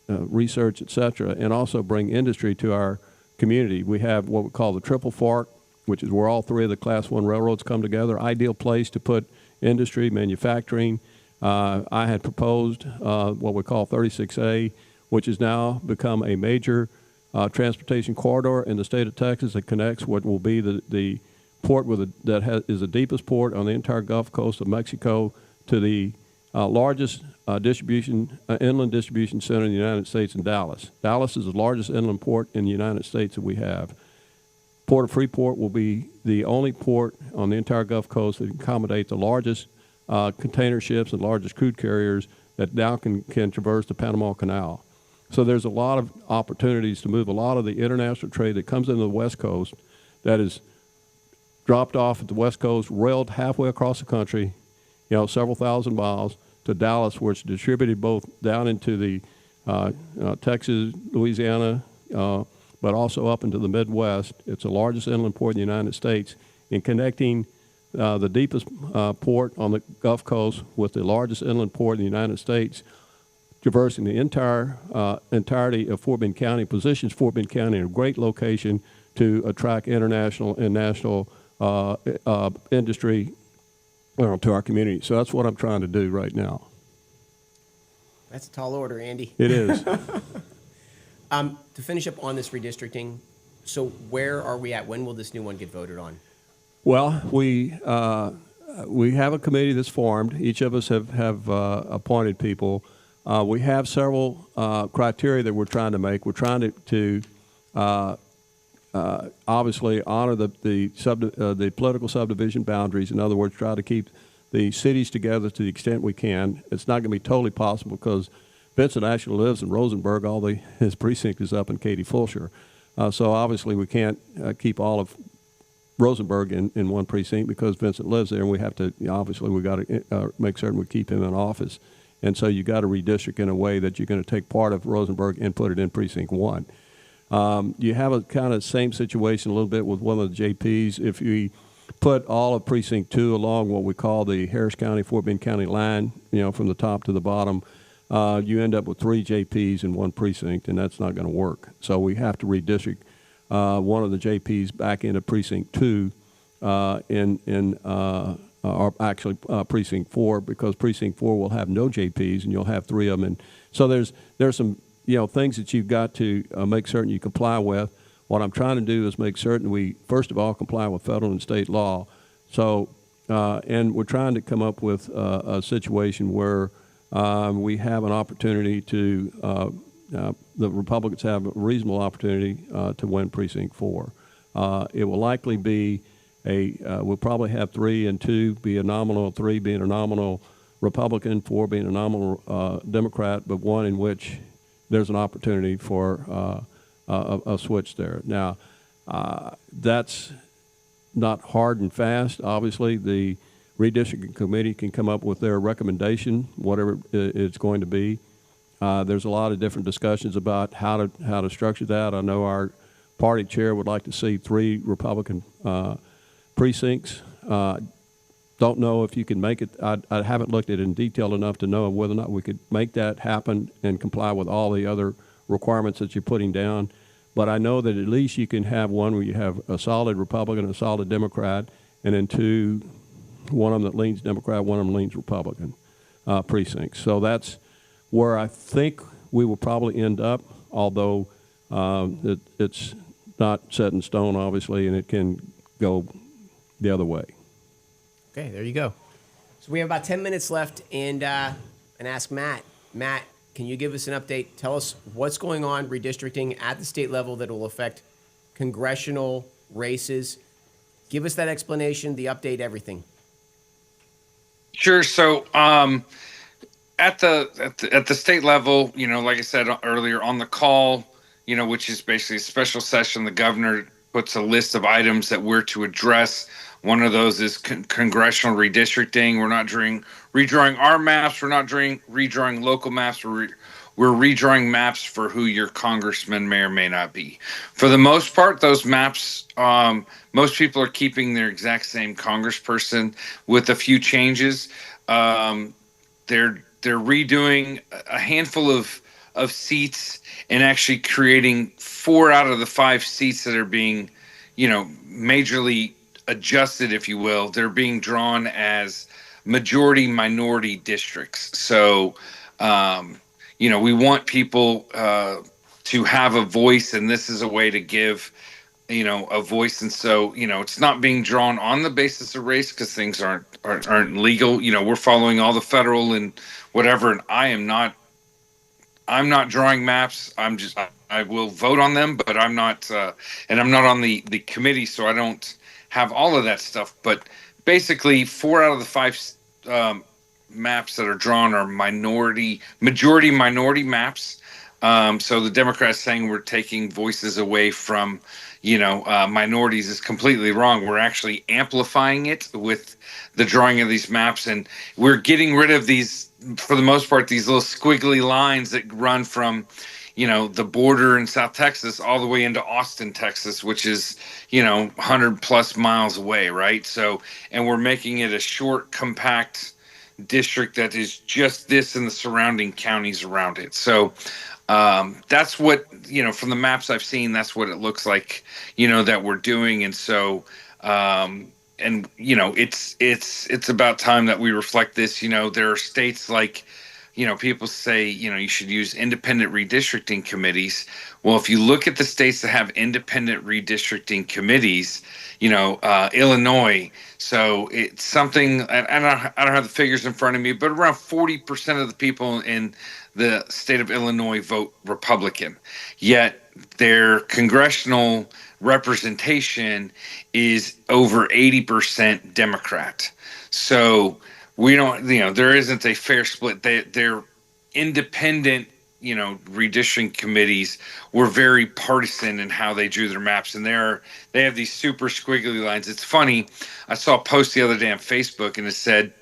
research, et cetera, and also bring industry to our community. We have what we call the Triple Fork, which is where all 3 of the Class 1 railroads come together. Ideal place to put industry, manufacturing. I had proposed what we call 36A, which has now become a major transportation corridor in the state of Texas that connects what will be the port is the deepest port on the entire Gulf Coast of Mexico to the largest inland distribution center in the United States in Dallas. Dallas is the largest inland port in the United States that we have. Port of Freeport will be the only port on the entire Gulf Coast that can accommodate the largest container ships and largest crude carriers that now can traverse the Panama Canal. So there's a lot of opportunities to move a lot of the international trade that comes into the West Coast that is dropped off at the West Coast, railed halfway across the country, several thousand miles to Dallas, where it's distributed both down into the Texas, Louisiana, but also up into the Midwest. It's the largest inland port in the United States, in connecting the deepest port on the Gulf Coast with the largest inland port in the United States, traversing the entirety of Fort Bend County, positions Fort Bend County in a great location to attract international and national industry to our community. So that's what I'm trying to do right now. That's a tall order, Andy. It is. To finish up on this redistricting, so where are we at? When will this new one get voted on? Well, we have a committee that's formed. Each of us have appointed people. We have several criteria that we're trying to make. We're trying to obviously honor the political subdivision boundaries. In other words, try to keep the cities together to the extent we can. It's not going to be totally possible because Vincent actually lives in Rosenberg. His precinct is up in Katy Fulsher. So obviously we can't keep all of Rosenberg in one precinct because Vincent lives there, and we have to, obviously we got to make certain we keep him in office. And so you got to redistrict in a way that you're going to take part of Rosenberg and put it in precinct 1. You have a kind of same situation a little bit with one of the JPs. If you put all of precinct 2 along what we call the Harris County, Fort Bend County line, from the top to the bottom, you end up with 3 JPs in one precinct, and that's not going to work. So we have to redistrict one of the JPs back into precinct 2 or actually precinct 4, because precinct 4 will have no JPs and you'll have 3 of them. And so there's some things that you've got to make certain you comply with. What I'm trying to do is make certain we first of all comply with federal and state law. So and we're trying to come up with a situation where we have an opportunity to the Republicans have a reasonable opportunity to win precinct 4. It will likely be we'll probably have 3 and 2 be a nominal, 3 being a nominal Republican, 4 being a nominal Democrat, but 1 in which there's an opportunity for a switch there. Now, that's not hard and fast. Obviously, the redistricting committee can come up with their recommendation, whatever it's going to be. There's a lot of different discussions about how to structure that. I know our party chair would like to see 3 Republican precincts. Don't know if you can make it. I haven't looked at it in detail enough to know whether or not we could make that happen and comply with all the other requirements that you're putting down. But I know that at least you can have one where you have a solid Republican, a solid Democrat, and then 2, one of them that leans Democrat, one of them leans Republican precincts. So that's where I think we will probably end up, although it's not set in stone, obviously, and it can go the other way. Okay, there you go. So we have about 10 minutes left, and ask Matt. Matt, can you give us an update? Tell us what's going on redistricting at the state level that will affect congressional races. Give us that explanation, the update, everything. Sure. So at the state level, like I said earlier on the call, which is basically a special session, the governor puts a list of items that we're to address. One of those is congressional redistricting. We're not redrawing our maps. We're not redrawing local maps. We're redrawing maps for who your congressman may or may not be. For the most part, those maps, most people are keeping their exact same congressperson with a few changes. They're redoing a handful of seats and actually creating 4 out of the 5 seats that are being, majorly adjusted, if you will. They're being drawn as majority minority districts. So, we want people to have a voice, and this is a way to give, a voice. And so, it's not being drawn on the basis of race because things aren't legal. We're following all the federal and whatever, and I'm not drawing maps. I will vote on them, but I'm not, and I'm not on the committee, so I don't have all of that stuff. But basically 4 out of the 5 maps that are drawn are majority minority maps. So the Democrats saying we're taking voices away from, minorities is completely wrong. We're actually amplifying it with the drawing of these maps, and we're getting rid of these, for the most part, these little squiggly lines that run from, the border in South Texas all the way into Austin, Texas, which is, 100 plus miles away, right? So, and we're making it a short, compact district that is just this and the surrounding counties around it. So that's what, from the maps I've seen, that's what it looks like, that we're doing. And so, it's about time that we reflect this. There are states like people say, you should use independent redistricting committees. Well, if you look at the states that have independent redistricting committees, Illinois, so it's something, I don't have the figures in front of me, but around 40% of the people in the state of Illinois vote Republican. Yet their congressional representation is over 80% Democrat. So we don't, there isn't a fair split. They're independent, redistricting committees were very partisan in how they drew their maps. And they have these super squiggly lines. It's funny. I saw a post the other day on Facebook and it said,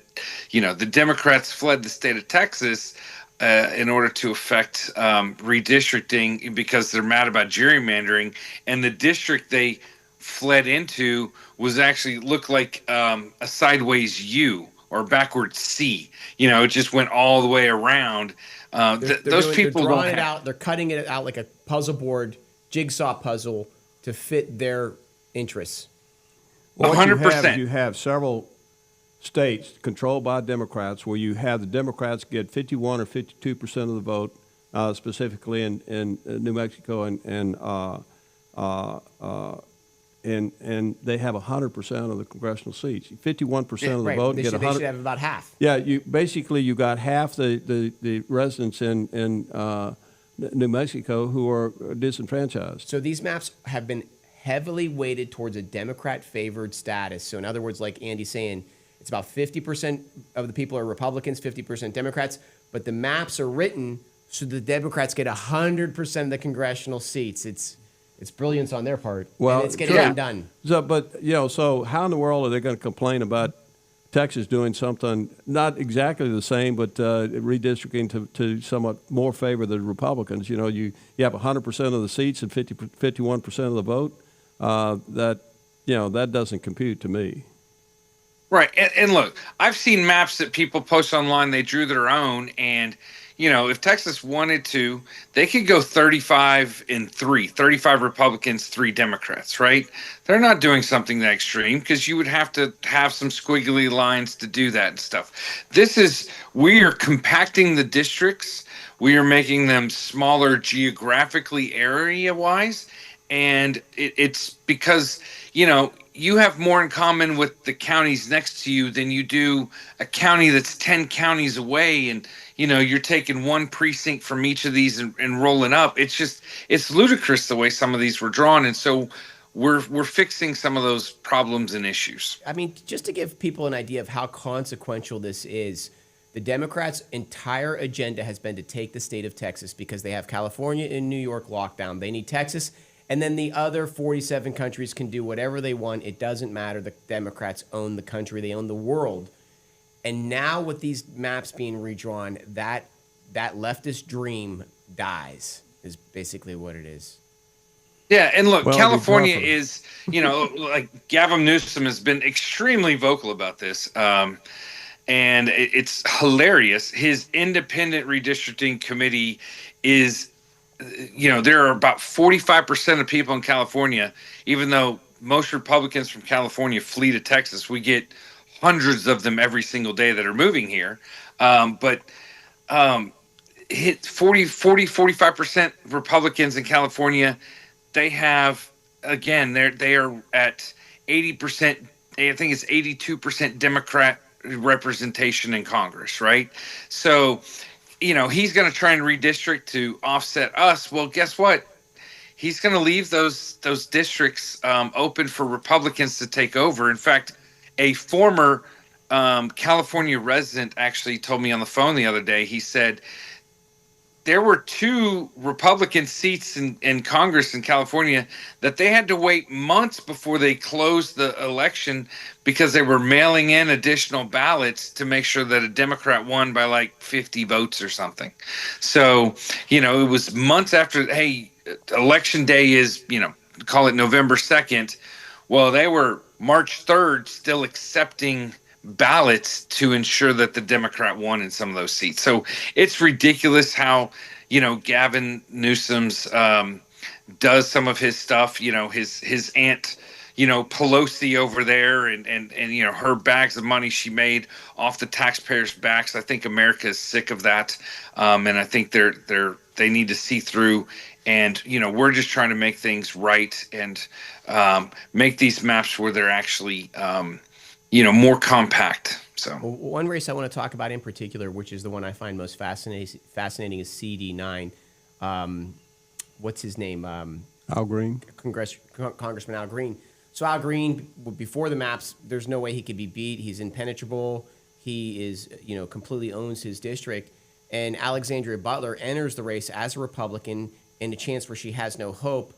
the Democrats fled the state of Texas in order to affect redistricting because they're mad about gerrymandering. And the district they fled into was actually looked like a sideways U or backwards C. It just went all the way around. Those people they're drawing it out. They're cutting it out like a puzzle board, jigsaw puzzle to fit their interests. Well, 100%. You have several states controlled by Democrats where you have the Democrats get 51 or 52% of the vote, specifically in New Mexico and they have 100% of the congressional seats. 51% of the vote They get 100. They should have about half. Yeah, you got half the residents in New Mexico who are disenfranchised. So these maps have been heavily weighted towards a Democrat-favored status. So in other words, like Andy's saying, it's about 50% of the people are Republicans, 50% Democrats, but the maps are written so the Democrats get 100% of the congressional seats. It's brilliance on their part. Well, and it's getting undone. So how in the world are they going to complain about Texas doing something not exactly the same, but redistricting to somewhat more favor the Republicans? You have 100% of the seats and 51% of the vote. That doesn't compute to me. Right. And look, I've seen maps that people post online. They drew their own. And, if Texas wanted to, they could go 35-3, 35 Republicans, 3 Democrats, right? They're not doing something that extreme because you would have to have some squiggly lines to do that and stuff. We are compacting the districts. We are making them smaller geographically, area-wise. And it's because, you have more in common with the counties next to you than you do a county that's 10 counties away. And, you're taking one precinct from each of these and rolling up. It's ludicrous the way some of these were drawn. And so we're fixing some of those problems and issues. I mean, just to give people an idea of how consequential this is, the Democrats' entire agenda has been to take the state of Texas because they have California and New York lockdown. They need Texas. And then the other 47 countries can do whatever they want. It doesn't matter. The Democrats own the country. They own the world. And now with these maps being redrawn, that leftist dream dies, is basically what it is. Yeah, and look, California is, like Gavin Newsom has been extremely vocal about this. And it's hilarious. His independent redistricting committee is there are about 45% of people in California, even though most Republicans from California flee to Texas, we get hundreds of them every single day that are moving here. But hit 45% Republicans in California, they have, again, they are at 80%, I think it's 82% Democrat representation in Congress, right? So, he's going to try and redistrict to offset us. Well, guess what? He's going to leave those districts open for Republicans to take over. In fact, a former California resident actually told me on the phone the other day, he said there were 2 Republican seats in Congress in California that they had to wait months before they closed the election because they were mailing in additional ballots to make sure that a Democrat won by like 50 votes or something. So, it was months after, hey, election day is, call it November 2nd. Well, they were March 3rd still accepting ballots to ensure that the Democrat won in some of those seats. So it's ridiculous how, Gavin Newsom's does some of his stuff. His aunt, Pelosi over there and her bags of money she made off the taxpayers' backs. I think America is sick of that, and I think they need to see through. And we're just trying to make things right and make these maps where they're actually more compact. So one race I want to talk about in particular, which is the one I find most fascinating is CD9. What's his name? Al Green. Congressman Al Green. So Al Green, before the maps, there's no way he could be beat. He's impenetrable. He is, completely owns his district. And Alexandria Butler enters the race as a Republican in a chance where she has no hope,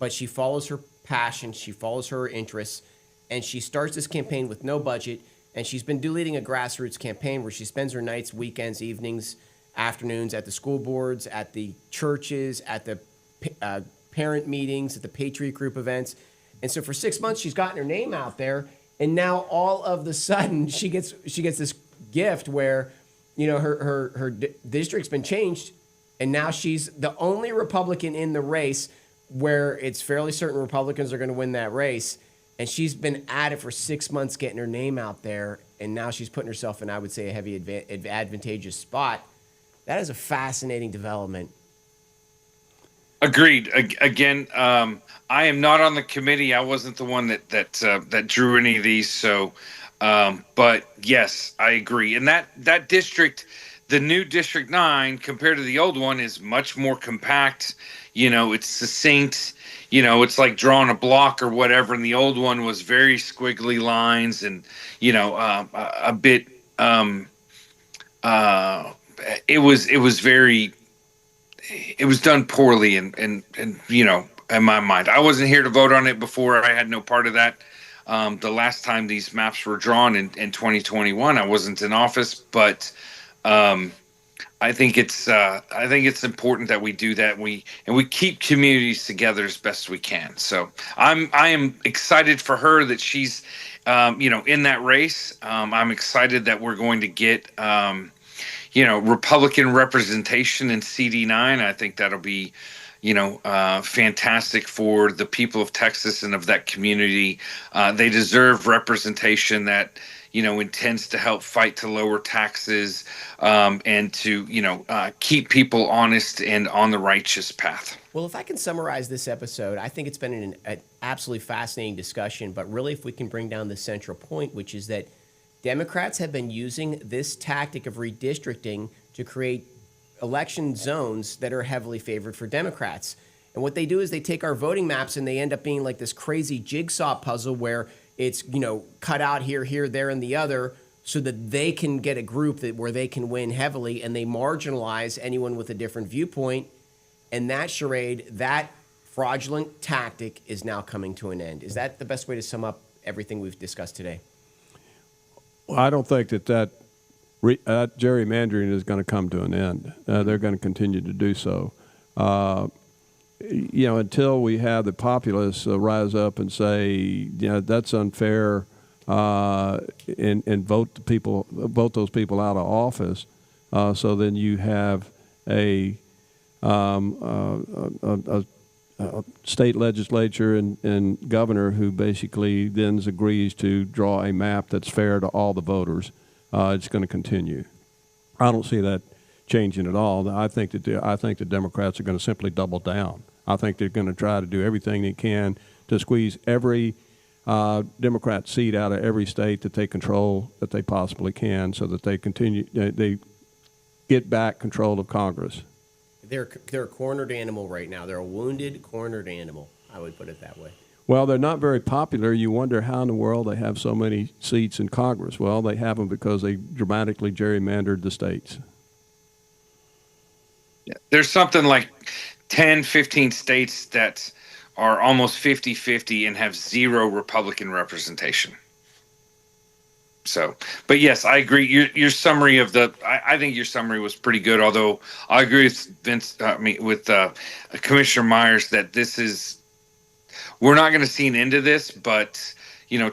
but she follows her passion, she follows her interests, and she starts this campaign with no budget. And she's been leading a grassroots campaign where she spends her nights, weekends, evenings, afternoons at the school boards, at the churches, at the parent meetings, at the Patriot Group events. And so for 6 months, she's gotten her name out there. And now all of the sudden, she gets this gift where, her district's been changed. And now she's the only Republican in the race where it's fairly certain Republicans are going to win that race. And she's been at it for 6 months getting her name out there. And now she's putting herself in, I would say, a heavy advantageous spot. That is a fascinating development. Agreed. Again, I am not on the committee. I wasn't the one that drew any of these. So, but yes, I agree. And that district, the new District 9, compared to the old one, is much more compact. It's succinct. It's like drawing a block or whatever. And the old one was very squiggly lines and, a bit. It was very. It was done poorly, and in my mind, I wasn't here to vote on it before. I had no part of that. The last time these maps were drawn in 2021, I wasn't in office, but I think it's important that we do that. We keep communities together as best we can. So I am excited for her that she's in that race. I'm excited that we're going to get Republican representation in CD9. I think that'll be, fantastic for the people of Texas and of that community. They deserve representation that, intends to help fight to lower taxes and to, keep people honest and on the righteous path. Well, if I can summarize this episode, I think it's been an absolutely fascinating discussion. But really, if we can bring down the central point, which is that Democrats have been using this tactic of redistricting to create election zones that are heavily favored for Democrats. And what they do is they take our voting maps and they end up being like this crazy jigsaw puzzle where it's, cut out here, there, and the other so that they can get a group where they can win heavily, and they marginalize anyone with a different viewpoint. And that charade, that fraudulent tactic is now coming to an end. Is that the best way to sum up everything we've discussed today? Well, I don't think that gerrymandering is going to come to an end. They're going to continue to do so. Until we have the populace rise up and say, that's unfair, and vote those people out of office. So then you have a state legislature and governor who basically then agrees to draw a map that's fair to all the voters. It's going to continue. I don't see that changing at all. I think the Democrats are going to simply double down. I think they're going to try to do everything they can to squeeze every Democrat seat out of every state that they control that they possibly can, so that they get back control of Congress. They're a cornered animal right now. They're a wounded, cornered animal. I would put it that way. Well, they're not very popular. You wonder how in the world they have so many seats in Congress. Well, they have them because they dramatically gerrymandered the states. Yeah. There's something like 10, 15 states that are almost 50-50 and have zero Republican representation. So, but yes, I agree. Your summary of I think your summary was pretty good. Although I agree with Commissioner Meyers that we're not going to see an end to this. But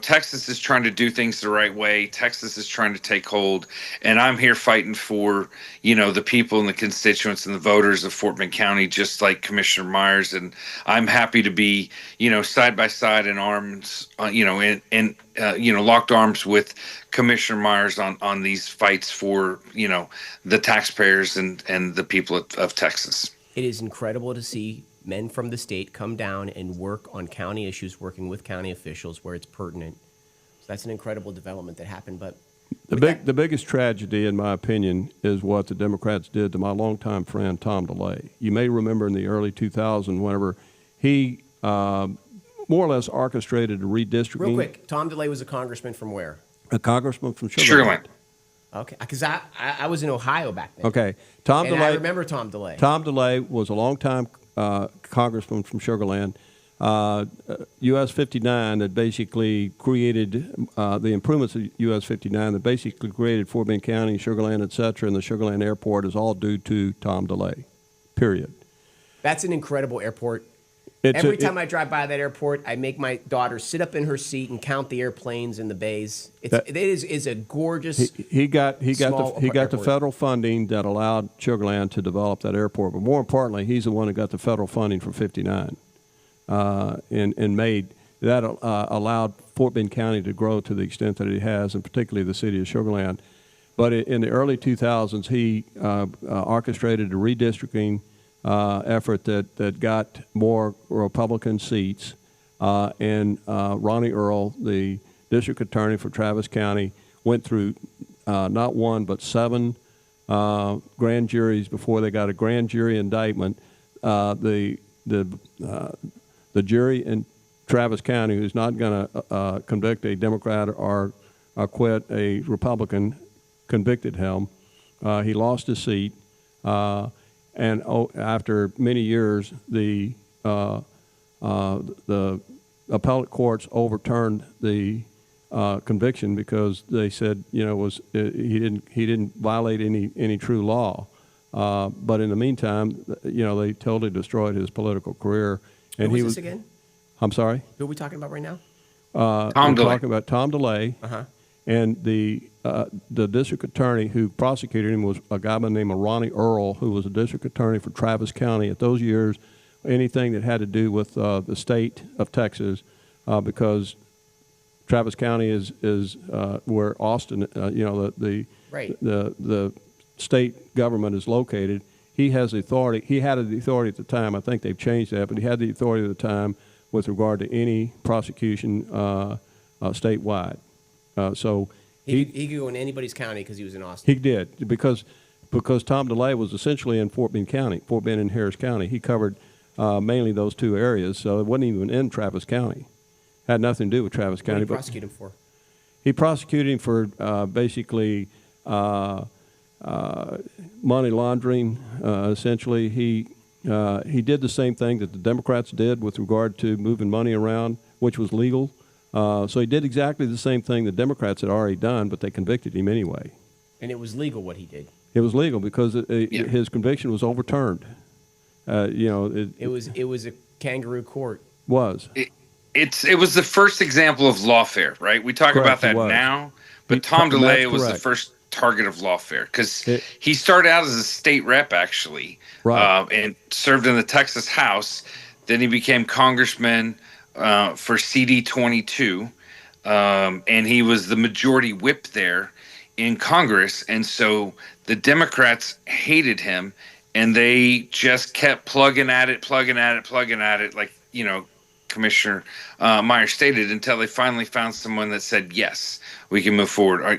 Texas is trying to do things the right way. Texas is trying to take hold, and I'm here fighting for, the people and the constituents and the voters of Fort Bend County, just like Commissioner Meyers. And I'm happy to be, side by side in arms, locked arms with Commissioner Meyers on these fights for, the taxpayers and the people of Texas. It is incredible to see men from the state come down and work on county issues, working with county officials where it's pertinent. So that's an incredible development that happened. But the biggest tragedy, in my opinion, is what the Democrats did to my longtime friend Tom DeLay. You may remember in the early 2000s, whenever he more or less orchestrated a redistricting. Real quick, Tom DeLay was a congressman from where? A congressman from Sugar Land. Okay, because I was in Ohio back then. Okay, Tom DeLay. I remember Tom DeLay. Tom DeLay was a longtime congressman from Sugar Land. US 59 that basically created the improvements of US 59 that basically created Fort Bend County, Sugar Land, et cetera, and the Sugar Land Airport is all due to Tom DeLay, period. That's an incredible airport. Every time I drive by that airport, I make my daughter sit up in her seat and count the airplanes in the bays. It is a gorgeous. He got the federal funding that allowed Sugar Land to develop that airport, but more importantly, he's the one who got the federal funding for 59, and made that allowed Fort Bend County to grow to the extent that it has, and particularly the city of Sugar Land. But in the early 2000s, he orchestrated a redistricting effort that got more Republican seats, and Ronnie Earl, the district attorney for Travis County, went through not one but 7 grand juries before they got a grand jury indictment. The jury in Travis County, who's not going to convict a Democrat or acquit a Republican, convicted him. He lost his seat. And after many years, the appellate courts overturned the conviction because they said, he didn't violate any true law. But in the meantime, they totally destroyed his political career. And Who was this again? I'm sorry. Who are we talking about right now? Tom DeLay. Talking about Tom DeLay. Uh-huh. And the district attorney who prosecuted him was a guy by the name of Ronnie Earl, who was a district attorney for Travis County. At those years, anything that had to do with the state of Texas, because Travis County is where Austin, the state government is located. He has the authority. He had the authority at the time. I think they've changed that, but he had the authority at the time with regard to any prosecution statewide. So he could go in anybody's county because he was in Austin. He did because Tom DeLay was essentially in Fort Bend and Harris County. He covered mainly those two areas, so it wasn't even in Travis County. Had nothing to do with Travis County. What did he prosecute him for? He prosecuted him for basically money laundering. Essentially, he did the same thing that the Democrats did with regard to moving money around, which was legal. So he did exactly the same thing the Democrats had already done, but they convicted him anyway. And it was legal what he did. It was legal because his conviction was overturned. It was a kangaroo court. Was. It was the first example of lawfare, right? We talk about that now, but Tom DeLay was the first target of lawfare because he started out as a state rep, actually, right. And served in the Texas House. Then he became congressman for CD 22, and he was the majority whip there in Congress. And so the Democrats hated him, and they just kept plugging at it, like, Commissioner Meyers stated, until they finally found someone that said, yes, we can move forward. Or,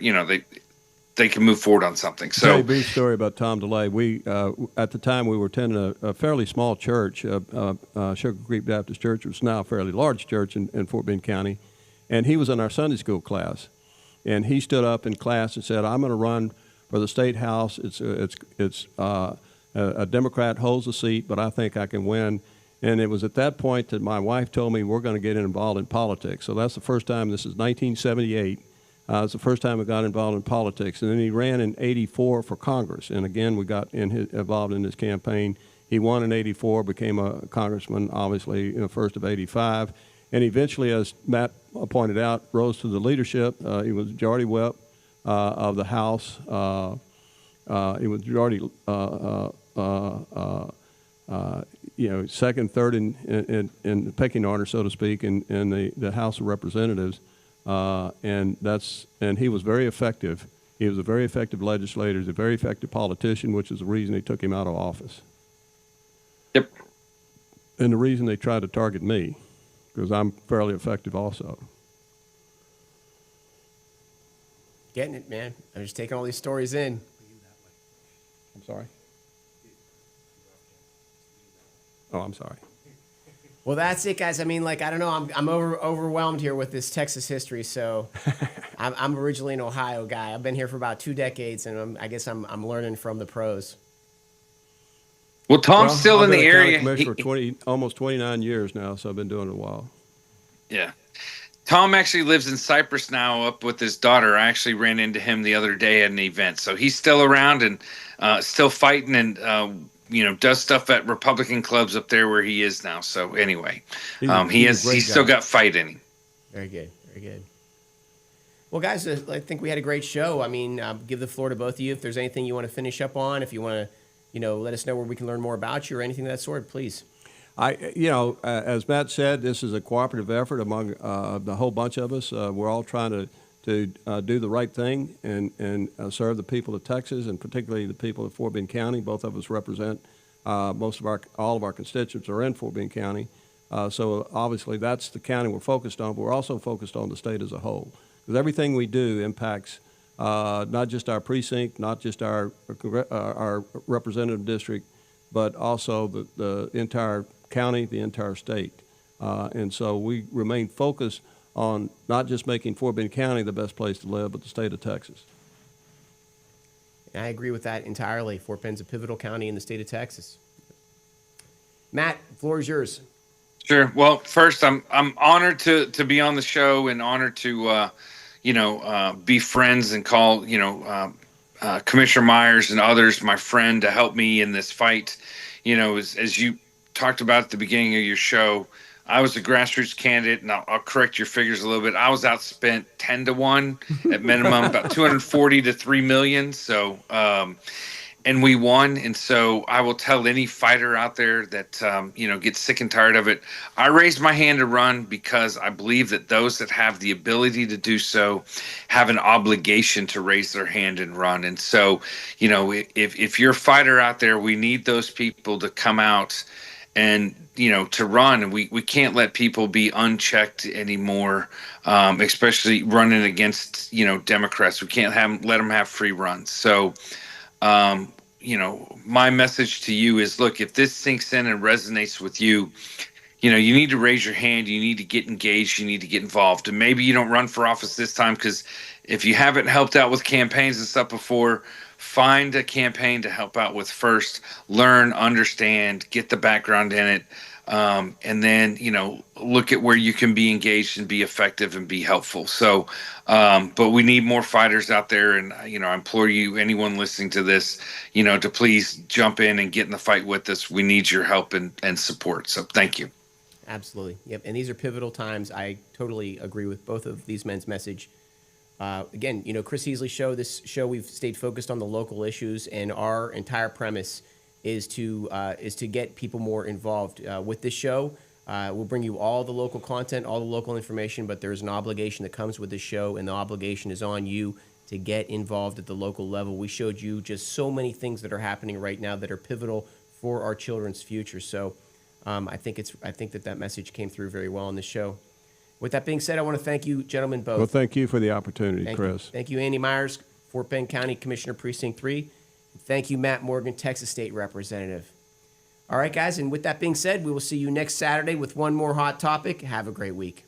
they can move forward on something. So, very brief story about Tom DeLay. We at the time we were attending a fairly small church, Sugar Creek Baptist Church. It was now a fairly large church in Fort Bend County, and he was in our Sunday school class, and he stood up in class and said, "I'm going to run for the state house. It's a Democrat holds the seat, but I think I can win." And it was at that point that my wife told me we're going to get involved in politics. So that's the first time. This is 1978. It's the first time I got involved in politics. And then he ran in '84 for Congress. And again, we got involved in his campaign. He won in '84, became a congressman, obviously, first of '85. and eventually, as Matt pointed out, rose to the leadership. He was majority whip of the House. He was majority, second, third in the pecking order, so to speak, in the House of Representatives, and he was very effective. He was a very effective legislator. He's a very effective politician, which is the reason they took him out of office. Yep. And the reason they tried to target me, because I'm fairly effective also. Getting it, man. I'm just taking all these stories in. I'm sorry. Oh, I'm sorry. Well, that's it, guys. I mean, like, I don't know. I'm overwhelmed here with this Texas history. So, I'm originally an Ohio guy. I've been here for about 2 decades, and I guess I'm learning from the pros. Well, Tom's still I've in been the a county area. commissioner for almost 29 years now, so I've been doing it a while. Yeah. Tom actually lives in Cyprus now, up with his daughter. I actually ran into him the other day at an event, so he's still around and still fighting, and does stuff at Republican clubs up there where he is now. So anyway, he's still got fight in him. Very good, very good. Well, guys, I think we had a great show. I mean, I'll give the floor to both of you. If there's anything you want to finish up on, if you want to, let us know where we can learn more about you or anything of that sort, please. As Matt said, this is a cooperative effort among the whole bunch of us. We're all trying to do the right thing and serve the people of Texas, and particularly the people of Fort Bend County. Both of us represent all of our constituents are in Fort Bend County. So obviously that's the county we're focused on, but we're also focused on the state as a whole. Because everything we do impacts not just our precinct, not just our representative district, but also the entire county, the entire state. And so we remain focused on not just making Fort Bend County the best place to live, but the state of Texas. I agree with that entirely. Fort Bend's a pivotal county in the state of Texas. Matt, the floor is yours. Sure. Well, first, I'm honored to be on the show, and honored to be friends and call Commissioner Meyers and others my friend to help me in this fight. As you talked about at the beginning of your show, I was a grassroots candidate, and I'll correct your figures a little bit. I was outspent 10-1 at minimum, about 240 to 3 million. So, and we won. And so I will tell any fighter out there that, gets sick and tired of it. I raised my hand to run because I believe that those that have the ability to do so have an obligation to raise their hand and run. And so, if you're a fighter out there, we need those people to come out and, to run. And we can't let people be unchecked anymore, especially running against, Democrats. We can't let them have free runs. So, my message to you is, look, if this sinks in and resonates with you, you need to raise your hand. You need to get engaged. You need to get involved. And maybe you don't run for office this time, because if you haven't helped out with campaigns and stuff before, find a campaign to help out with first. Learn, understand, get the background in it. And then, look at where you can be engaged and be effective and be helpful. So, but we need more fighters out there. And, I implore you, anyone listening to this, to please jump in and get in the fight with us. We need your help and support. So thank you. Absolutely. Yep. And these are pivotal times. I totally agree with both of these men's message. Again, Chris Heasley show, this show, we've stayed focused on the local issues, and our entire premise is to get people more involved with this show. We'll bring you all the local content, all the local information, but there's an obligation that comes with this show, and the obligation is on you to get involved at the local level. We showed you just so many things that are happening right now that are pivotal for our children's future. So I think that message came through very well on the show. With that being said, I want to thank you, gentlemen, both. Well, thank you for the opportunity, Chris. Thank you, Andy Meyers, Fort Bend County Commissioner, Precinct 3. Thank you, Matt Morgan, Texas State Representative. All right, guys, and with that being said, we will see you next Saturday with one more hot topic. Have a great week.